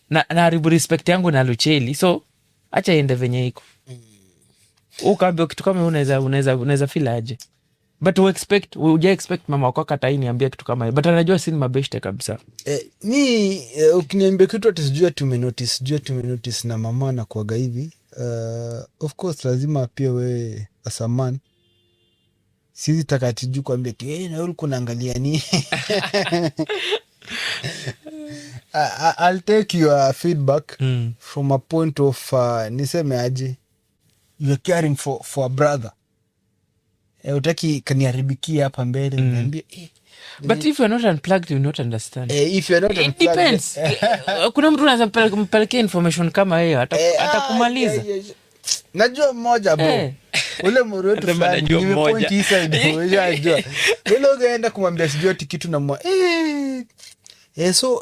na haribu respect yangu na Lucheli, so acha iende venye iko. Ukaambia kitu kama unaweza feel aje, but uja expect mama wako katai niambia kitu kama hiyo, but anajua si ni mabeshte kabisa. Ni ukiniambia kitu ati sijui tumenotice na mama na kuaga hivi, of course lazima pia wewe as a man sizi takati juu kuambia na ulikuwa unaangalia nini. I'll take your feedback from a point of niseme aje, you are caring for a brother. Utaki kaniaribikia hapa mbele niambia but if you're not unplugged you not understand. If you're not it depends. Kuna mtu anaweza mpelekea information kama hiyo atakumaliza. Najua mmoja bro. Ule muru wetu fulani nimepoint hii side unajua. Ule ungeenda kumwambia sijui kitu na so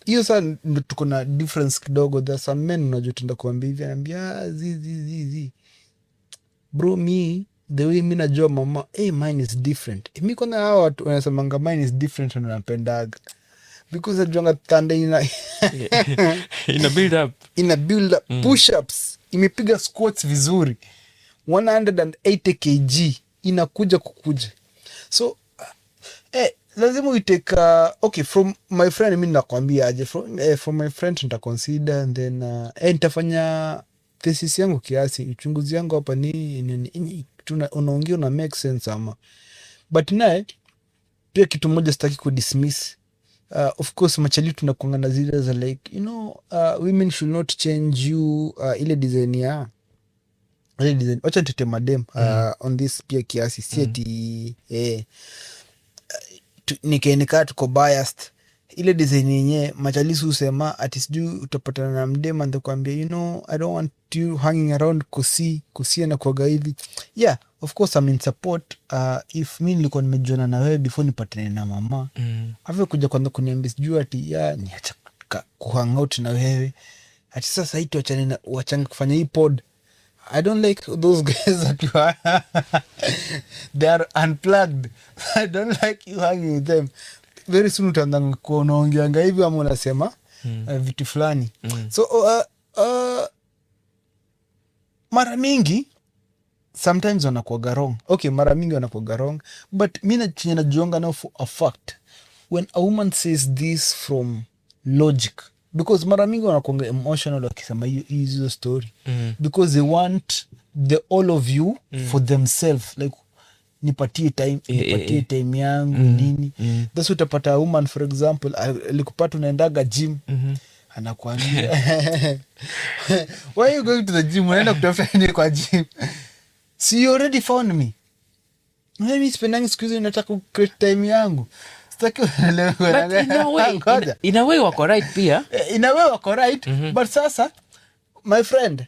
hiyo sana tuko na difference kidogo. There's some men unajua tenda kuambia hivi anambia zi bro, me the way mimi najua mama mine is different. Mimi kuna hao watu wanasemanga mine is different na napendaga because ajonga tanda ina build up push ups, imepiga squats vizuri 180 kg inakuja. So lazima uiteka okay from my friend. Mimi nakwambia aje from my friend nita consider and then nitafanya thesis yangu kiasi, uchunguzi yangu hapa ni unaongea na make sense ama, but nae pia kitu moja sitaki ku dismiss. Of course machali tunakuanga na zile za like women should not change you ile design wacha tete madem on this pia kiasi si ati nikaenikaa tuko biased. Ile design yenye machalisi usema ati sijui utapatana na mdema nitakwambia I don't want you hanging around kusia na kuaga hivi. Yeah, of course I'm in support. If mi nilikuwa nimejuana na wewe before nipatane na mama ave kuja kwanza kuniambia sijui ati niacha kuhang out na wewe ati sasa hii wachanga kufanya hii pod. I don't like those guys that you are they are unplugged. I don't like you hanging with them. Very soon utaanza kuonaongeanga hivi ama unasema vitu fulani. So mara mingi sometimes wanakuwaga wrong. Okay, mara mingi wanakuwaga wrong, but mi najuanga now for a fact when a woman says this from logic, because mara mingi wanakuwaga emotional wakisema hizo story because they want the all of you for themselves, like nipatie time yangu nini. That's utapata woman for example alikupata unaendaga gym anakuambia why are you going to the gym, unaenda kutafuta nini kwa gym? See, you already found me. Mimi spending excuse nataka create time yangu. Sitaki uelewe. But in a way wako right pia. In a way wako right, but sasa my friend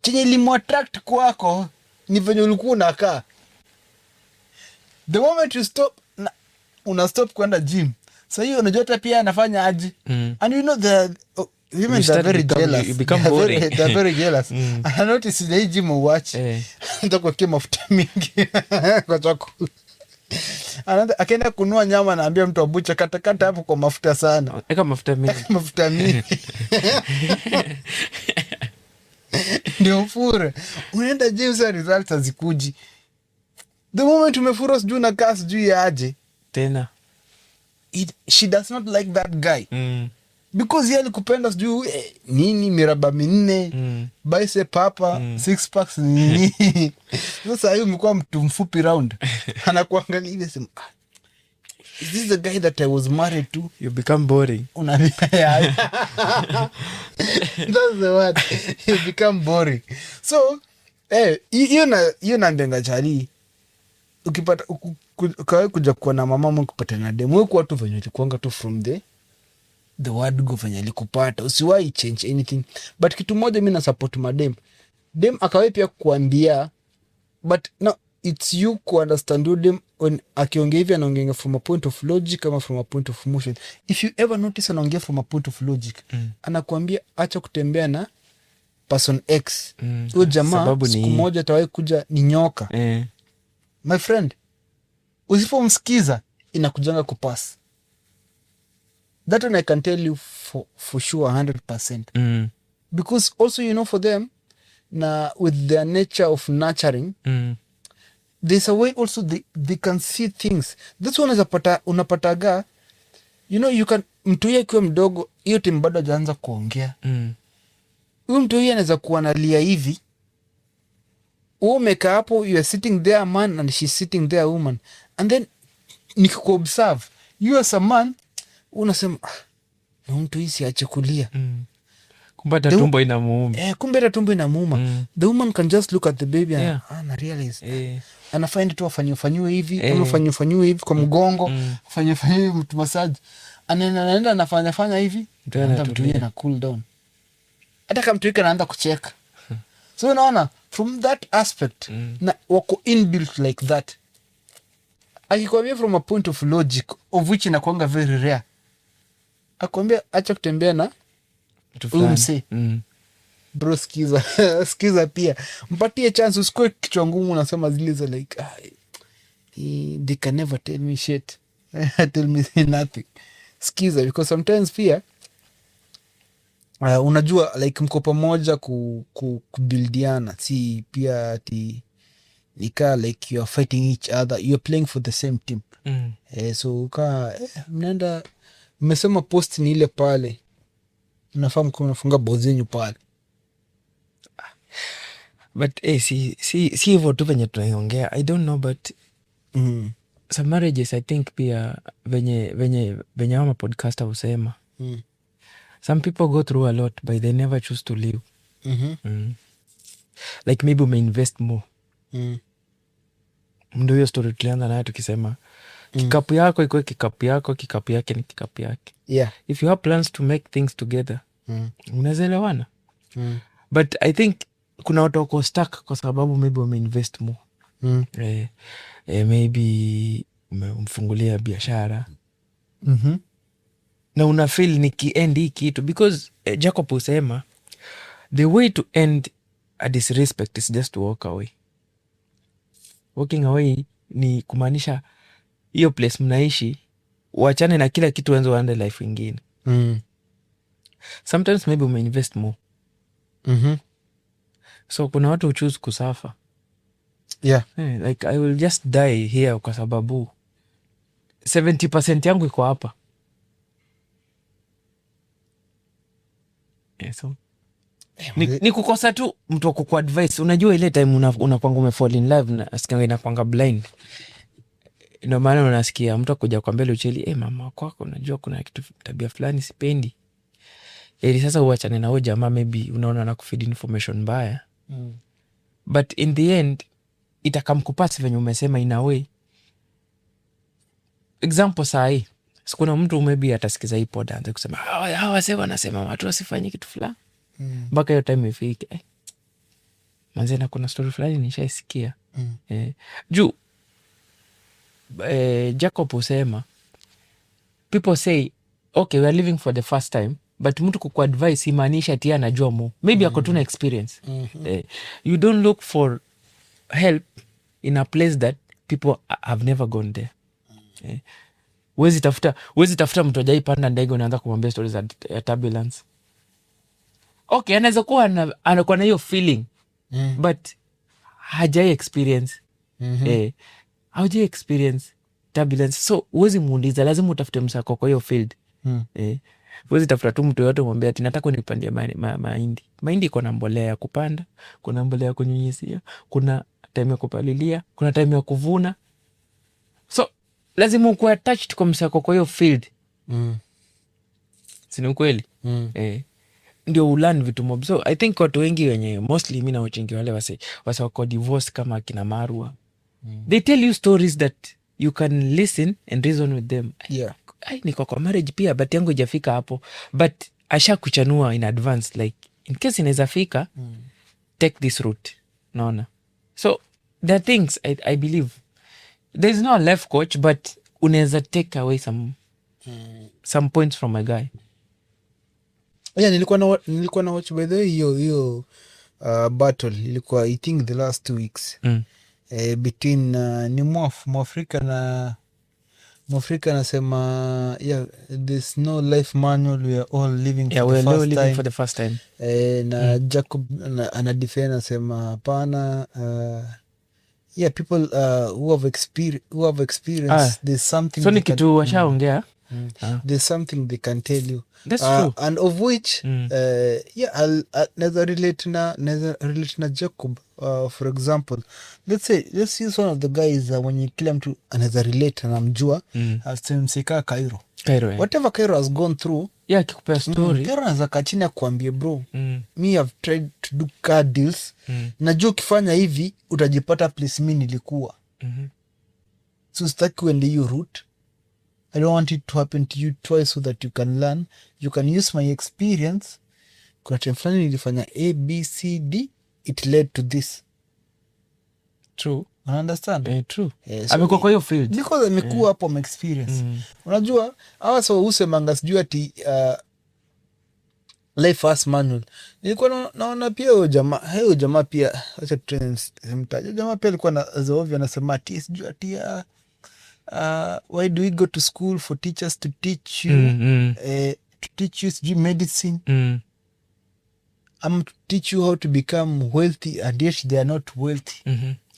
chenye limu attract kwako ni venye ulikuwa unakaa. The moment you stop una stop kwenda gym. So hiyo unajua hata pia anafanya aje. And you know the women are very jealous. You become boring. They're very jealous. I notice the gym watch. Ndio kwa mafuta mingi kwa chakula. Akaenda kununua nyama naambia mtu abucha kata hapo kwa mafuta sana. Eka mafuta mingi. Ndio fure. Unaenda gym za results hazikuji. The moment umefura sijui na kasi sijui aje tena. She does not like that guy. Because yeye alikupenda sijui nini miraba minne bicep hapa 6 packs nini. Sasa hiyo umekuwa mtu mfupi round. Anakuangalia hivi sema is this the guy that I was married to? You become boring. That's the word. You become boring. So hiyo nambenga chali ukipata kawe kuja kuwa na mama ama kupata na demu wekuwa tu venye ulikuanga tu from the word go venye alikupata, usiwai change anything. But kitu moja mi na support madem, dem akawe pia kuambia, but no, it's you kuunderstand dem when akiongea hivi anaongea from a point of logic ama from a point of emotion. If you ever notice anaongea from a point of logic, anakuambia acha kutembea na person X, huyo jamaa siku moja atawai kuja ni nyoka. My friend, usipomsikiza inakujanga kupass. That one I can tell you for sure 100%. Because also, you know, for them, na with their nature of nurturing, there's a way also they can see things. This one is unapataga, you know, you can, mtu huyo akiwa mdogo, hiyo timu bado hajaanza kuongea. Huyu mtu huyo anaweza kuwa analia hivi, umeka hapo, you are sitting there man and she's sitting there woman, and then nikikuobserve you as a man unasema na mtu hii siache kulia, kumbe hata tumbo inamuuma. Kumbe hata tumbo inamuuma. The woman can just look at the baby and ana realize anafind tu afanyiwe hivi ama afanyiwe hivi kwa mgongo, afanyiwe mtu massage, anaenda anafanya hivi, ndio mtu yeye na cool down, hata kama mtu yake anaanza kucheka. So unaona from that aspect, na wako inbuilt like that. Akikwambia from a point of logic of which inakuanga very rare, akwambia acha kutembea na umse, bro, skiza pia, mpatie chance, usikoe kichwa ngumu unasema zile za like they can never tell me shit, tell me nothing. Skiza, because sometimes pia unajua like mko pamoja kubuildiana, si pia ati nika like you are fighting each other, you are playing for the same team. So mnaenda mmesema post ni ile pale, mnafahamu kama mnafunga bao zenyu pale, but si hivyo tu venye tunaiongea. I don't know, but some marriages I think pia venye ama podcaster husema, some people go through a lot but they never choose to live. Like maybe umeinvest more. Ndo hiyo story tulianza nayo tukisema kikapu yako ikuwe kikapu yako, kikapu yake ni kikapu yake. If you have plans to make things together, unaelewana. But I think kuna watu wako stuck kwa sababu maybe umeinvest more. Maybe umfungulia biashara, na una feel nikiend hii kitu, because Jacob husema the way to end a disrespect is just to walk away. Walking away ni kumaanisha hiyo place mnaishi uachane na kila kitu, wenzo waende life ingine. Sometimes maybe umeinvest more. So kuna watu choose kusafa. Like I will just die here kwa sababu 70% yangu iko hapa. So ni kukosa tu mtu wa kukuadvise. Unajua ile time unakwanga umefall in love na asikia inakwanga blind. Ndio maana unasikia mtu akuja kwa mbele ucheli, mama kwako unajua kuna kitu tabia fulani sipendi. Ili sasa uachane na huyo jamaa, maybe unaona na kufeed information mbaya. But in the end itakamkupasi venye umesema in a way. Example sahi, sikuna mtu maybe atasikiza hii pod aanze kusema hawa wase wanasema watu wasifanye kitu fulani. Mpaka hiyo time ifike, manzena kuna story fulani nishaisikia. Juu Jacob husema people say okay we are living for the first time, but mtu kukuadvise imaanisha ati anajua more, maybe ako tu na experience. You don't look for help in a place that people have never gone there. Wezi tafuta mtu ajai panda ndege unaanza kumwambia stories za turbulence. Okay, anaweza kuwa anakuwa na hiyo feeling, but hajai experience. Hajai experience turbulence. So uwezi muuliza, lazima utafute msako kwa hiyo field. Uwezi tafuta tu mtu yote umwambia ati nataka nipandia mahindi. Mahindi iko na mbolea ya kupanda, kuna mbolea ya kunyunyizia, kuna time ya kupalilia, kuna time ya kuvuna. So lazima ukuwe attached kwa msako kwa hiyo field. Sini ukweli? ndio ulan vitu mob. So I think watu wengi wenye mostly mi nawachingi wale wase wako divorce kama akina Marwa, they tell you stories that you can listen and reason with them. Yeah. Ai, niko kwa marriage pia but yangu ijafika hapo, but asha kuchanua in advance like in case inaweza fika, take this route, naona. So there are things I believe there is no life coach, but unaweza take away some points from a guy. Yeah, nilikuwa na watch by the way hiyo battle ilikuwa I think the last 2 weeks between ni Mwafrika anasema yeah, there's no life manual, we are all living for the first time. Na Jacob ana defend anasema hapana, yeah, people who have experience there's something, so ni kitu washaongea. There's something they can tell you. That's true. And of which yeah, naweza relate na Jacob. For example, let's use one of the guys mwenye kila mtu anaweza relate na mjua, msika Cairo. Yeah. Whatever Cairo has gone through, yeah, kikupea story. Cairo anaweza kaa chini akuambie bro, me have tried to do car deals, najua ukifanya hivi utajipata place mi nilikuwa. So sitaki uende hiyo route. I don't want it to happen to you twice so that you can learn. You can use my experience. Kuna time fulani nilifanya A, B, C, D. It led to this. True. Understand? True. So amekuwa kwa hiyo field. Because amekuwa hapo my experience. Unajua, hawa so usemanga sijui ati life fast manual. Nilikuwa naona pia huyo jamaa pia, acha tutemtaje. Jamaa pia alikuwa na zoovyo anasema ati sijui ati why do we go to school for teachers to teach you to teach you medicine, to teach you how to become wealthy, and yet they are not wealthy.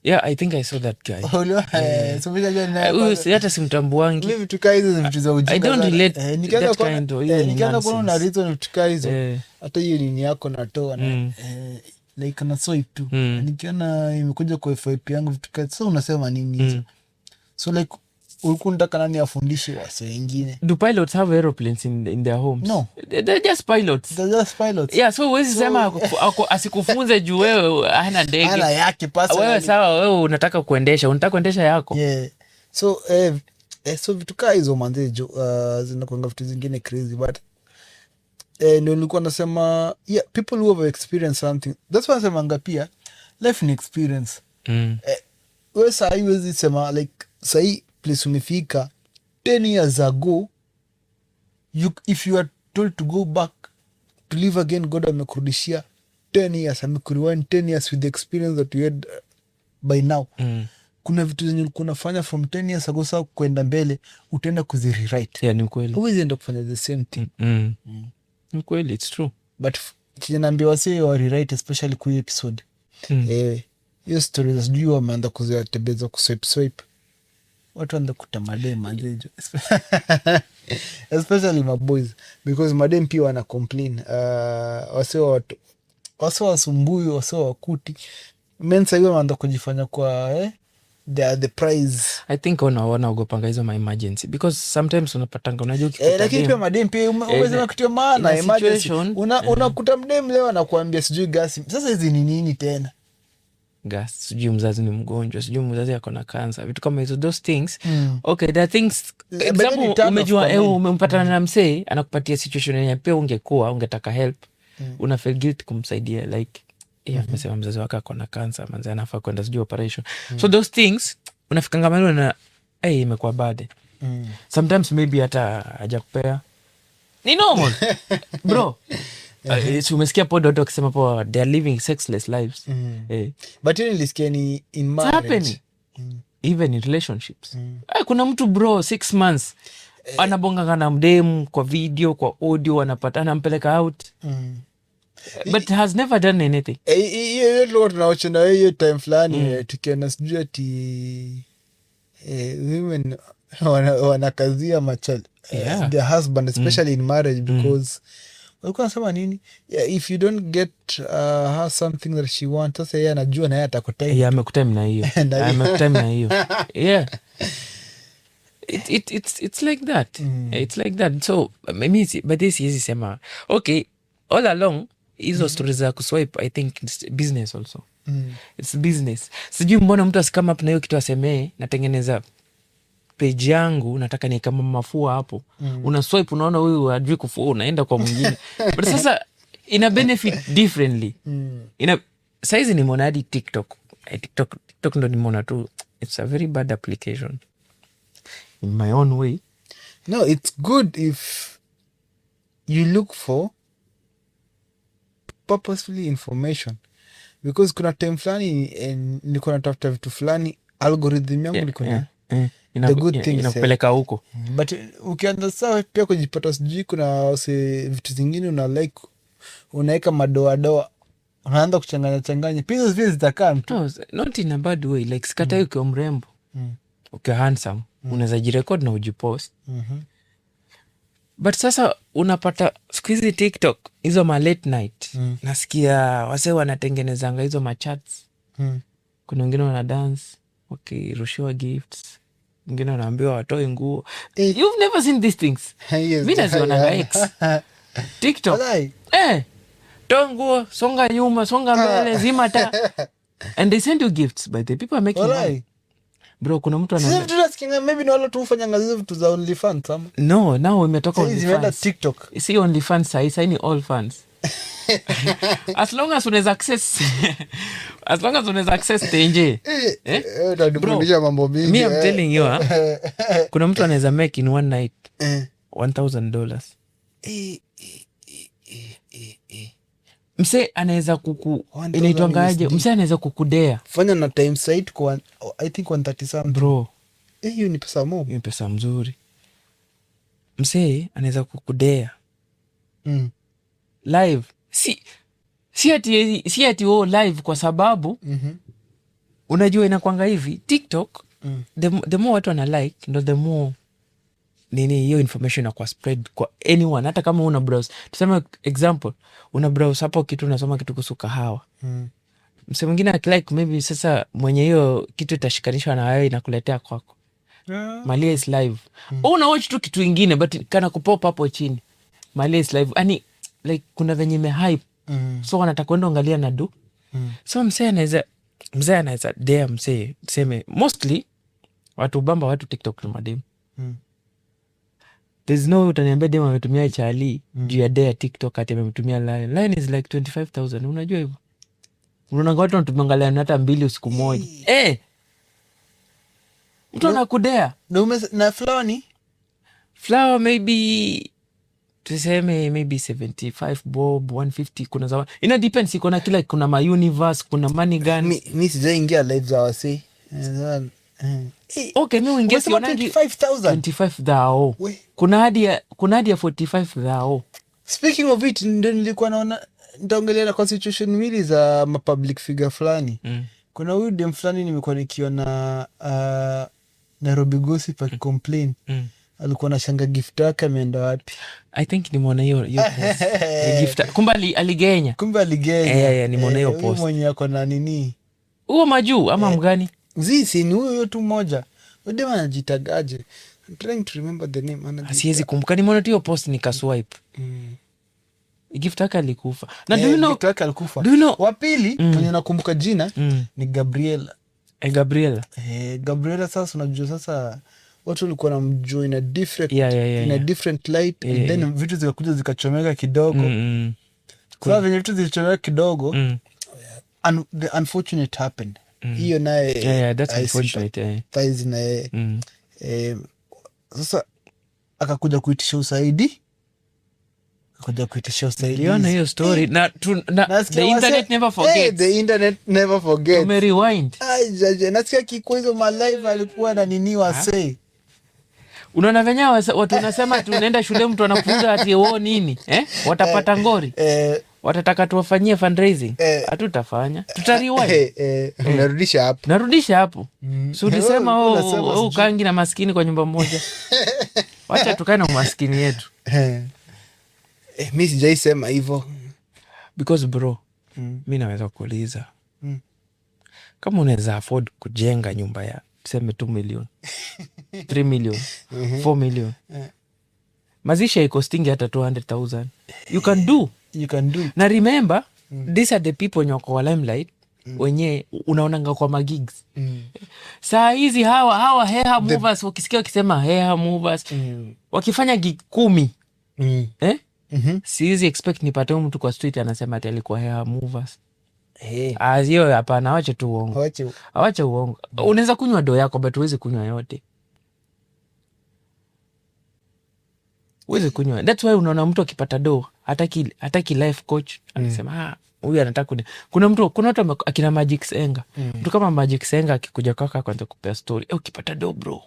Yeah, I think I saw that guy. So hata simtambuangi. Mimi vitu kaa hizo vitu za ujinga. I don't relate that kind of nikianza kuona na reason vitu kaa hizo, hata hiyo nini yako natoa na like na swipe tu. Nikiona imekuja kwa FYP yangu vitu kaa, so unasema nini hizo? So like ulikuwa unataka nani afundishe wase wengine? Do pilots have aeroplanes in their homes? No. They're just pilots. Yeah, so huwezi sema asikufunze juu wewe hana ndege. Hana yake personally. Wewe sawa, wewe unataka kuendesha yako. Yeah. So so vitu kaa hizo manzejo zinakuanga vitu zingine crazy, but ndio nilikuwa nasema yeah, people who have experienced something. That's why nasemanga pia life ni experience. Wewe saa hii huwezi sema like saa hii place umefika 10 years ago, if you are told to go back to live again, God amekurudishia 10 years, amekuriwind 10 years with the experience that you had by now. Kuna vitu zenye ulikuwa unafanya from 10 years ago, saa kwenda mbele utaenda kuzirewrite. Yeah, ni kweli. Huwezi enda kufanya the same thing. Ni kweli, it's true. But naambia wase wa rewrite, especially kwa episode. Hiyo story za sijui wameanza kuziatebeza kuswipe. Watu wanda kuta madem manzejo. Especially my boys. Because madem pia wana complain. Wase wasumbui, wase wakuti. Mensa hiyo wanda kujifanya kwa they are the prize. I think wanaogopanga hizo ma emergency. Because sometimes unapatanga unajua ukikuta lakini pia madem pia uweze kutia maana emergency. Unakuta mdem leo anakuambia sijui gasi. Sasa hizi ni nini tena? Gas, sijui mzazi ni mgonjwa, sijui mzazi yako na kansa, vitu kama hizo, those things. Okay, there are things, example, umejua umempatana na msee anakupatia situation yenye pia ungetaka help, una feel guilt kumsaidia like amesema mzazi wako ako na kansa, manzi anafaa kwenda sijui operation. So those things unafikanga mahali na imekuwa bad. Sometimes maybe hata hajakupea ni normal. Bro, si umesikia pod watu wakisema po they are living sexless lives. But you nilisikia ni in marriage, even in relationships. Kuna mtu bro 6 months anabonganga na mdemu kwa video, kwa audio, anampeleka out, but has never done anything. Hiyo ndio tunaochana hiyo time fulani tukiona sijui ati women wanakazia machal their husband, especially in marriage, because walikuwa nasema nini, if you don't get her something that she wants, sasa yeye anajua na yeye atakutime. Amekutime na hiyo. Amekutime na hiyo. Yeah. It's like that. It's like that. So maybe but this is sema okay, all along hizo stories za kuswipe I think it's business also. It's business. Sijui mbona mtu asikama up na hiyo kitu asemee natengeneza page yangu nataka ni kama mafua hapo. Una swipe unaona huyu ajui kufua unaenda kwa mwingine. But sasa ina benefit differently. Saizi nimeona hadi TikTok. TikTok ndo nimeona tu it's a very bad application in my own way. No, it's good if you look for purposefully information, because kuna time fulani niko natafuta vitu fulani algorithm yangu liko na the good things inakupeleka huko, but ukianza sawa pia kujipata sijui kuna vitu zingine una like unaweka madoadoa unaanza kuchanganya pia zile zitakaa mtu. No, not in a bad way like sikata ukiwa mrembo ukiwa handsome unaweza jirecord na ujipost. But sasa unapata siku hizi TikTok hizo ma late night nasikia wase wanatengenezanga hizo machats. Kuna wengine wana dance wakirushiwa gifts, wengine wanaambiwa watoe nguo. You've never seen these things? Yes, mi nazionanga X TikTok. Toa nguo, songa nyuma, songa mbele, zima ta and they send you gifts by the people are making money. Bro, kuna mtu ana maybe ni wale tu ufanyanga zile vitu za OnlyFans ama? No, now imetoka OnlyFans. Zimeenda TikTok. Si OnlyFans sai ni all fans. As long as unaweza access tenje. Utadufundisha mambo mingi. Me I'm telling you, kuna mtu anaweza make in one night $1,000. Mse anaweza inaitwangaje? Mse anaweza kukudea. Fanya na time site kwa I think 130 something. Bro. Hiyo ni pesa mob. Hiyo pesa mzuri. Mse anaweza kukudea. Live. Si ati live kwa sababu unajua inakwanga hivi TikTok the more watu wana like ndo the more hiyo information inakuwa spread kwa anyone. Hata kama una browse, tuseme example una browse hapo kitu unasoma kitu kuhusu kahawa, mse mwingine akilike maybe sasa mwenye hiyo kitu itashikanishwa na wewe inakuletea kwako. Malia is live. Una watch tu kitu ingine but kana kupop hapo chini Malia is live. Ani like kuna venye mehype so wanataka kwenda angalia na do so mse anaweza dare mse tuseme mostly watu bamba watu TikTok ni madem. There's no utaniambia dem ametumia chali juu ya dare TikTok ati ametumia line is like 25,000. Unajua hivyo? Unaona watu wanatumia hata 2 usiku moja. Mtu anakudea. Na flower maybe tuseme maybe 75 bob 150. Kuna za ina depends iko kila kuna ma universe kuna money gani. Mi sijaingia live za wase. Okay, mimi ingia siona 25,000. Kuna hadi ya 45,000. Speaking of it, ndio nilikuwa naona nitaongelea na constitution mbili za public figure fulani. Kuna huyu dem fulani nimekuwa nikiona Nairobi Gossip akicomplain. Alikuwa na shanga gift yake ameenda wapi? I think nimeona hiyo gift. Kumbe aligenya. Nimeona hiyo post. Mwenye yako na nini? Huo majuu ama mgani? Si ni huyo tu mmoja. Wade wanajitagaje? I'm trying to remember the name. Siwezi kumbuka. Nimeona tu hiyo post nikaswipe. Gift yake alikufa. Na do you know? Gift yake alikufa. Do you know? Wa pili mwenye nakumbuka jina ni Gabriela. Gabriela sasa unajua sasa watu walikuwa wanamjua in a different in a different light and then vitu zikakuja zikachomeka kidogo. Kwa venye vitu zilichomeka kidogo the unfortunate happened. Hiyo naye that's unfortunate. Ties naye sasa akakuja kuitisha usaidi. Liona hiyo story na the internet never forgets. The internet never forgets. Tume rewind. Nasikia kiko hizo ma live alikuwa na nini wasee. Unaona venye watu wanasema tunaenda shule mtu anafunza ati nini? Watapata ngori. Watataka tuwafanyie fundraising. Hatutafanya. Tutariwind. Narudisha hapo. Si ulisema kangi na maskini kwa nyumba moja. Wacha tukae na maskini yetu. Mi sijaisema hivyo. Because bro, mi naweza kuuliza. Kama unaweza afford kujenga nyumba ya tuseme 2 million, 3 million, 4 million. Mazishi haikostingi hata 200,000. You can do it. Na remember, these are the people wenye wako wa limelight, wenye unaonanga kwa magigs. Saa hizi hawa hair movers, wakisikia wakisema hair movers, wakifanya gig 10, siwezi expect nipate mtu kwa street anasema ati alikuwa hair movers. Hiyo hapana, awache tu uongo. Awache uongo. Unaweza kunywa do yako but huwezi kunywa yote. Huwezi kunywa. That's why unaona mtu akipata do hataki life coach anasema huyu anataka kuna watu akina Magic Senga. Mtu kama Magic Senga akikuja kwako kwanza kupea story. Ukipata do bro,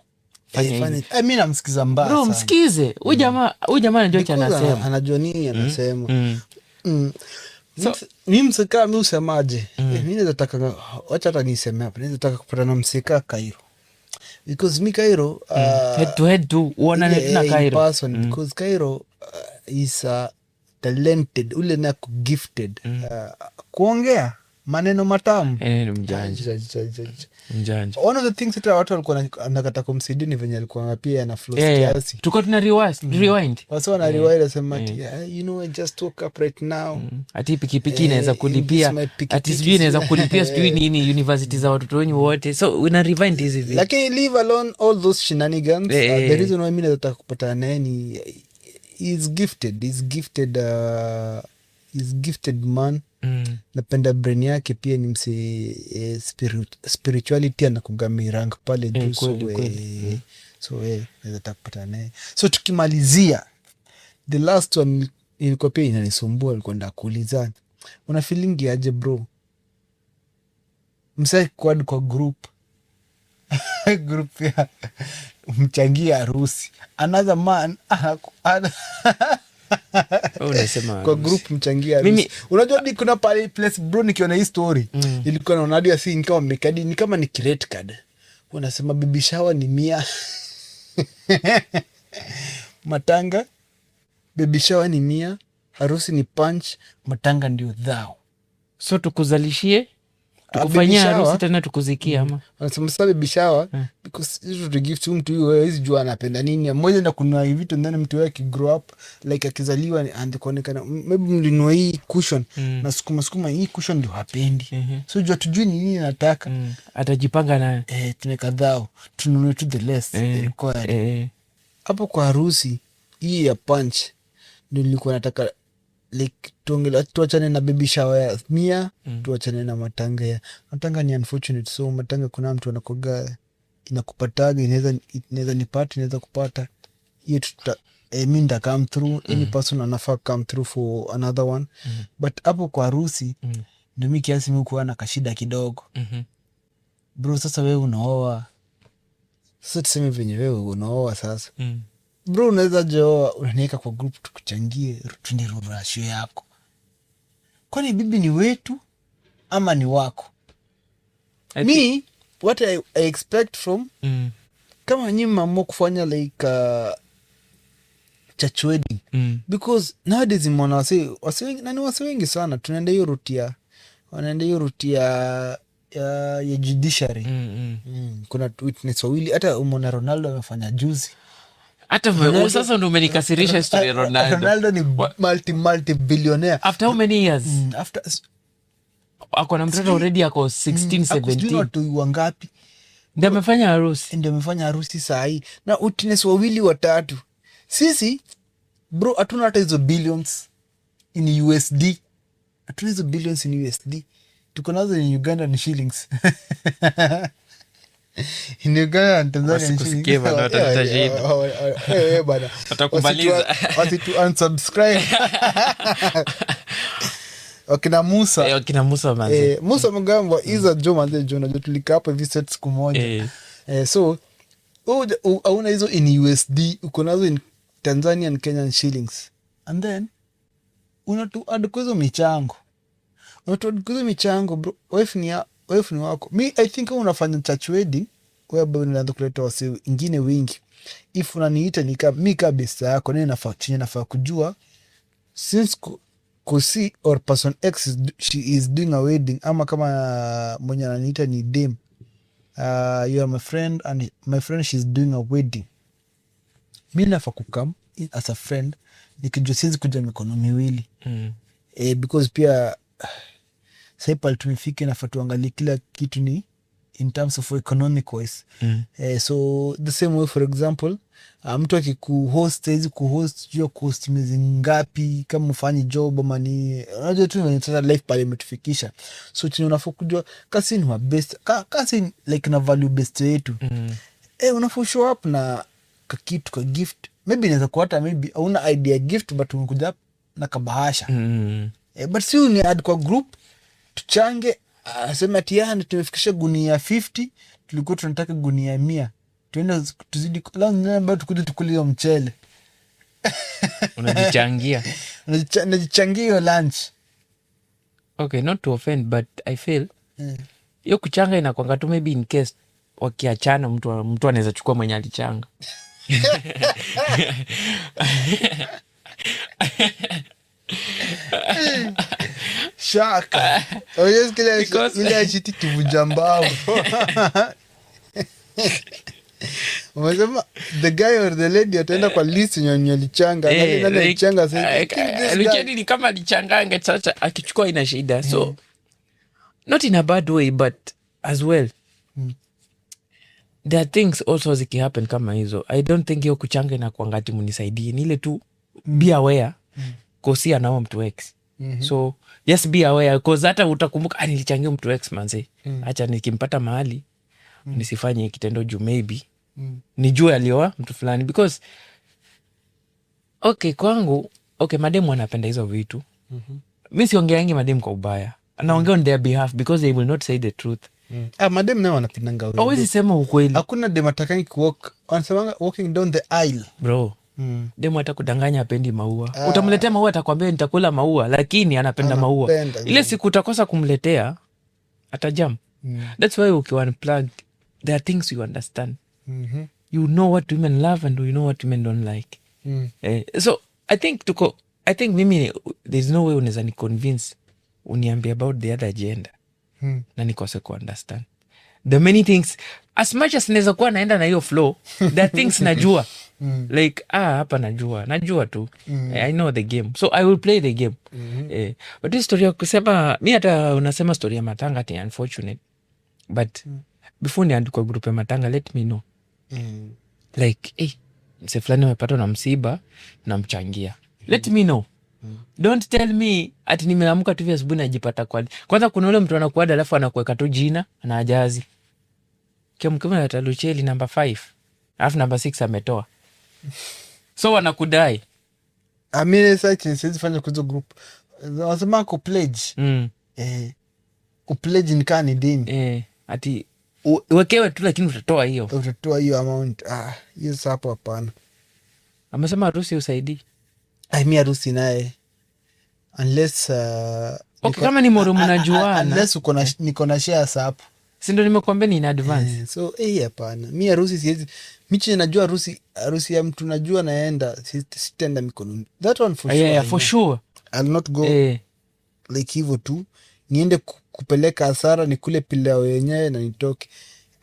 mimi namsikiza mbaya bro, msikize. Huyu jamaa anajua cha anasema. Anajua nini anasema. So mimi msika mimi usemaje? Mimi nataka wacha hata niseme hapa. Nataka kupata na msika Cairo. Because mi Cairo head to head tu uonane na Cairo person, because Cairo is talented, ule na gifted kuongea maneno matamu. Mjanja. One of the things that watu walikuwa anakata kumsaidia ni venye alikuwa pia ana flow kiasi. Tuko tuna rewind. Wasa na rewind asema you know I just woke up right now. Ati pikipiki inaweza kulipia, ati sijui inaweza kulipia sijui nini university za watoto wenyu wote. So una rewind hizi vitu. Lakini leave alone all those shenanigans. The reason why mimi nataka kupata naye ni he's gifted man. Napenda brain yake pia ni mse spirituality anakugamia rank pale juu. So nataka kupata naye. So tukimalizia the last one ilikuwa pia inanisumbua, alikuwa ndakuuliza una feeling aje bro mse quad kwa group ya mchangia harusi another man kwa group mchangia harusi. Unajua ni kuna pale place bro, nikiona hii story ilikuwa naona hadi asi ni kama mekadi, ni kama ni credit card. Wanasema baby shower ni 100 matanga baby shower ni 100, harusi ni punch, matanga ndio dhao. So tukuzalishie, tukufanyia harusi tena tukuzikia ama. Wanasema sasa baby shower because you to give to mtu huyo hizi jua anapenda nini. Mmoja na kununua vitu ndani mtu wake grow up like akizaliwa and kuonekana maybe mlinunua hii cushion na sukuma hii cushion ndio hapendi. So jua tujui ni nini nataka. Atajipanga nayo. Tumekadhao tununue to the less required. Hapo kwa harusi hii ya punch ndio nilikuwa nataka like tuachane na baby shower ya 100, tuachane na matanga ya matanga. Ni unfortunate. So matanga kuna mtu anakoga inakupataga, inaweza nipata, inaweza kupata hiyo mimi nda come through. Any person anafaa come through for another one. But hapo kwa harusi ndio mimi kiasi mimi kuwa na kashida kidogo. Bro, sasa wewe unaoa, sasa tuseme venye wewe unaoa sasa. Bro, unaweza joa unaniweka kwa group tukuchangie tundi rurashio yako. Kwani bibi ni wetu ama ni wako? Me what I expect from kama nyinyi mamo kufanya like church wedding because nowadays mwana wasi wengi sana tunaenda hiyo route ya judiciary. Kuna witness wawili, hata umeona Ronaldo amefanya juzi. Hata sasa ndo umenikasirisha historia ya Ronaldo. Ronaldo ni multi billionaire. After how many years? After ako na mtoto already ako 16 17. Watu wangapi? Ndio amefanya harusi saa hii. Na witness wawili watatu. Sisi bro hatuna hata hizo billions in USD. Hatuna hizo billions in USD. Tuko nazo in Uganda ni shillings. In Uganda na Tanzania ni shillings. Bana. Watakubaliza. Wasitu unsubscribe. Wakina Musa manze. Musa Mugamba iza jo manze jo na tulika hapo hivi set siku moja. So hauna hizo in USD, uko nazo in Tanzanian Kenyan shillings. And then unatuadukuzo michango. Bro, wife ni wako. Me I think unafanya church wedding whereby unaanza kuleta wasi wengine wengi. If unaniita mi kabisa yako nini nafaa kujua since kusi or person X she is doing a wedding, ama kama mwenye ananiita ni dem, you are my friend and my friend she's doing a wedding, mi nafaa kukam as a friend nikijua siwezi kuja mikono miwili. Because pia sai pale tumefika inafaa tuangalie kila kitu ni in terms of economic wise. So the same way for example mtu akikuhost hizi kuhost jua kuhost miezi ngapi kama ufanyi job ama ni unajua tu ni sasa life pale imetufikisha. So chini unafaa kujua kasi ni best kasi like na value best yetu. Unafaa show up na kakitu ka gift, maybe inaweza kuwa hata maybe hauna idea gift but umekuja na kabahasha. But si ni add kwa group tuchange, asema ati yani tumefikisha gunia 50, tulikuwa tunataka gunia 100, tuenda tuzidi labda tukuje tukule mchele. Unajichangia. Unajichangia hiyo lunch. Okay, not to offend but I feel hiyo kuchanga inakwanga tu maybe in case wakiachana mtu anaweza chukua mwenye alichanga. Shaka. Oyes ile achiti kivuja mbao. Umesema the guy or the lady ataenda kwa list yenye alichanga. Nani alichanga sasa? Lucheni ni kama alichanganga sasa akichukua ina shida. So not in a bad way but as well. There are things also ziki happen kama hizo. I don't think hiyo kuchanga inakuanga ati munisaidie. Ni ile tu be aware kosi anaoa mtu X. So just be aware cause hata utakumbuka nilichangia mtu X manze. Acha nikimpata mahali nisifanye kitendo juu maybe nijue alioa mtu fulani because okay kwangu mademu wanapenda hizo vitu. Mimi siongeangi mademu kwa ubaya. Anaongea on their behalf because they will not say the truth. Mademu nao wanapendanga wewe. Hawezi sema ukweli. Hakuna dem atakangi kuwalk, wanasema walking down the aisle. Bro. Demu atakudanganya apendi maua. Utamletea maua atakwambia nitakula maua lakini anapenda maua. Ile siku utakosa kumletea atajam. That's why ukiwa unplugged there are things you understand. You know what women love and you know what women don't like. So I think mimi there's no way unaweza ni convince uniambie about the other gender. Na nikose ku understand. The many things as much as naweza kuwa naenda na hiyo flow, there are things najua. Like hapa najua tu. I know the game. So I will play the game. But this story ya kusema mimi hata unasema story ya matanga ati unfortunate. But before ni andikwa group ya matanga let me know. Like mse fulani amepatwa na msiba na mchangia. Let me know. Don't tell me ati nimeamka tu asubuhi najipata kwa. Kwanza kuna ule mtu anakuada alafu anakuweka tu jina na ajazi. Kiamkema ya Lucheli number 5. Alafu number 6 ametoa. So wanakudai. Amine sasa siwezi fanya kuzo group. Wanasema ku pledge. Upledge ni kani dini. Ati uwekewe tu lakini utatoa hiyo. Utatoa hiyo amount. Hiyo sapo hapana. Amesema harusi usaidii. Mimi harusi naye unless kama ni moro mnajuana. Unless niko na shares hapo. Si ndio nimekuambia ni in advance. So hapana. Mimi harusi siwezi. Mimi najua harusi ya mtu najua naenda sitenda mikono. That one for sure. Yeah, for sure. I'll not go like hivyo tu. Niende kupeleka hasara nikule pilao yenyewe na nitoke.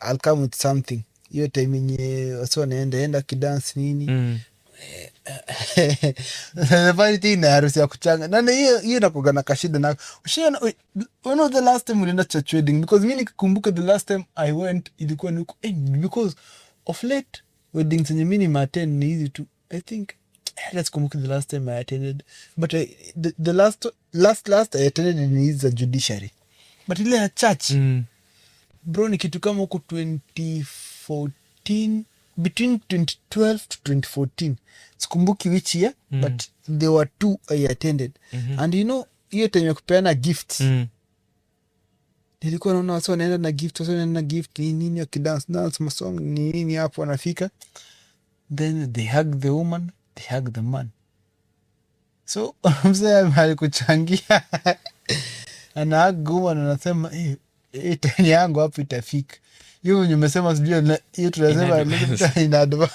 I'll come with something. Hiyo time yenye wasi wanaenda kidance nini. Funny thing na harusi ya kuchanga. Nani hiyo inakuwa na kashida na one of the last time ulienda church wedding because mimi nikikumbuka the last time I went ilikuwa ni because of late weddings zenye mimi nimeattend ni hizi tu. I think let's kumbuka the last time I attended but the last I attended ni hizi za judiciary but ile ya church bro ni kitu kama huko 2014 between 2012 to 2014 sikumbuki which year but there were 2 I attended and you know hiyo time ya kupeana gifts nilikuwa naona watu wanaenda na gift nini wakidance masong nini hapo wanafika then they hug the woman they hug the man so mzee alikuchangia ana hug woman anasema tani yangu hapo itafika hiyo nimesema sijui hiyo tunasema in advance.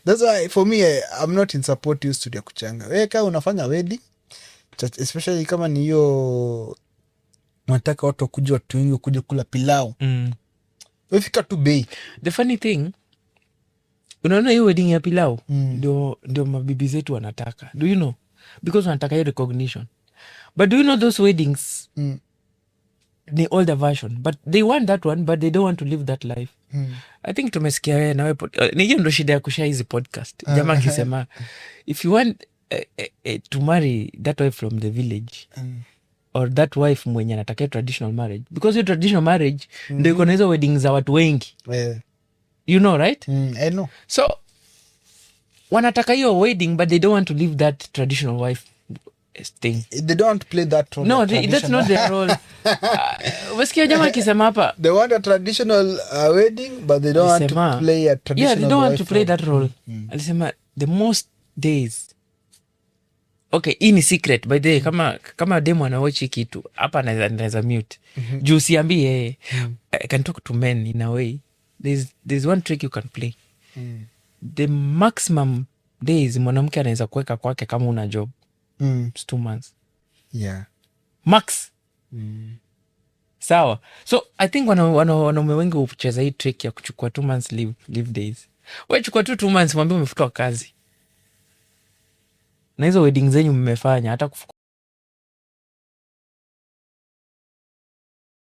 That's why for me I'm not in support you studio kuchanga. Wewe kama unafanya wedding especially kama ni hiyo unataka watu wakuje watu wengi wakuje kula pilau. Wewe fika tu bei. The funny thing Unaona hiyo wedding ya pilau ndio mabibi zetu wanataka, do you know, because wanataka hiyo recognition. But do you know those weddings ni older version, but they want that one, but they don't want to live that life. I think tumesikia wewe nawe ni hiyo ndo shida ya kusha hizi podcast. Jamaa akisema if you want to marry that wife from the village or that wife mwenye anataka traditional marriage, because your traditional marriage ndio iko na hizo wedding za watu wengi, you know, right? I know. So wanataka hiyo wedding, but they don't want to live that traditional wife thing. They don't want to play that role. No, that's not their role. Umesikia jamaa akisema hapa, they want a traditional wedding, but they don't want to play a traditional. Yeah, they don't want to play that role. Alisema the most days. Okay, hii ni secret by the way. Kama demo anawachi kitu hapa, naweza mute juu siambi yeye. I can talk to men in a way. There's one trick you can play. The maximum days mwanamke anaweza kuweka kwake kama una job it's 2 months. Yeah, max. Sawa. So I think wanaume wengi hucheza hii trick ya kuchukua 2 months leave days. Wewe chukua tu 2 months, mwambie umefutwa kazi na hizo wedding zenyu mmefanya hata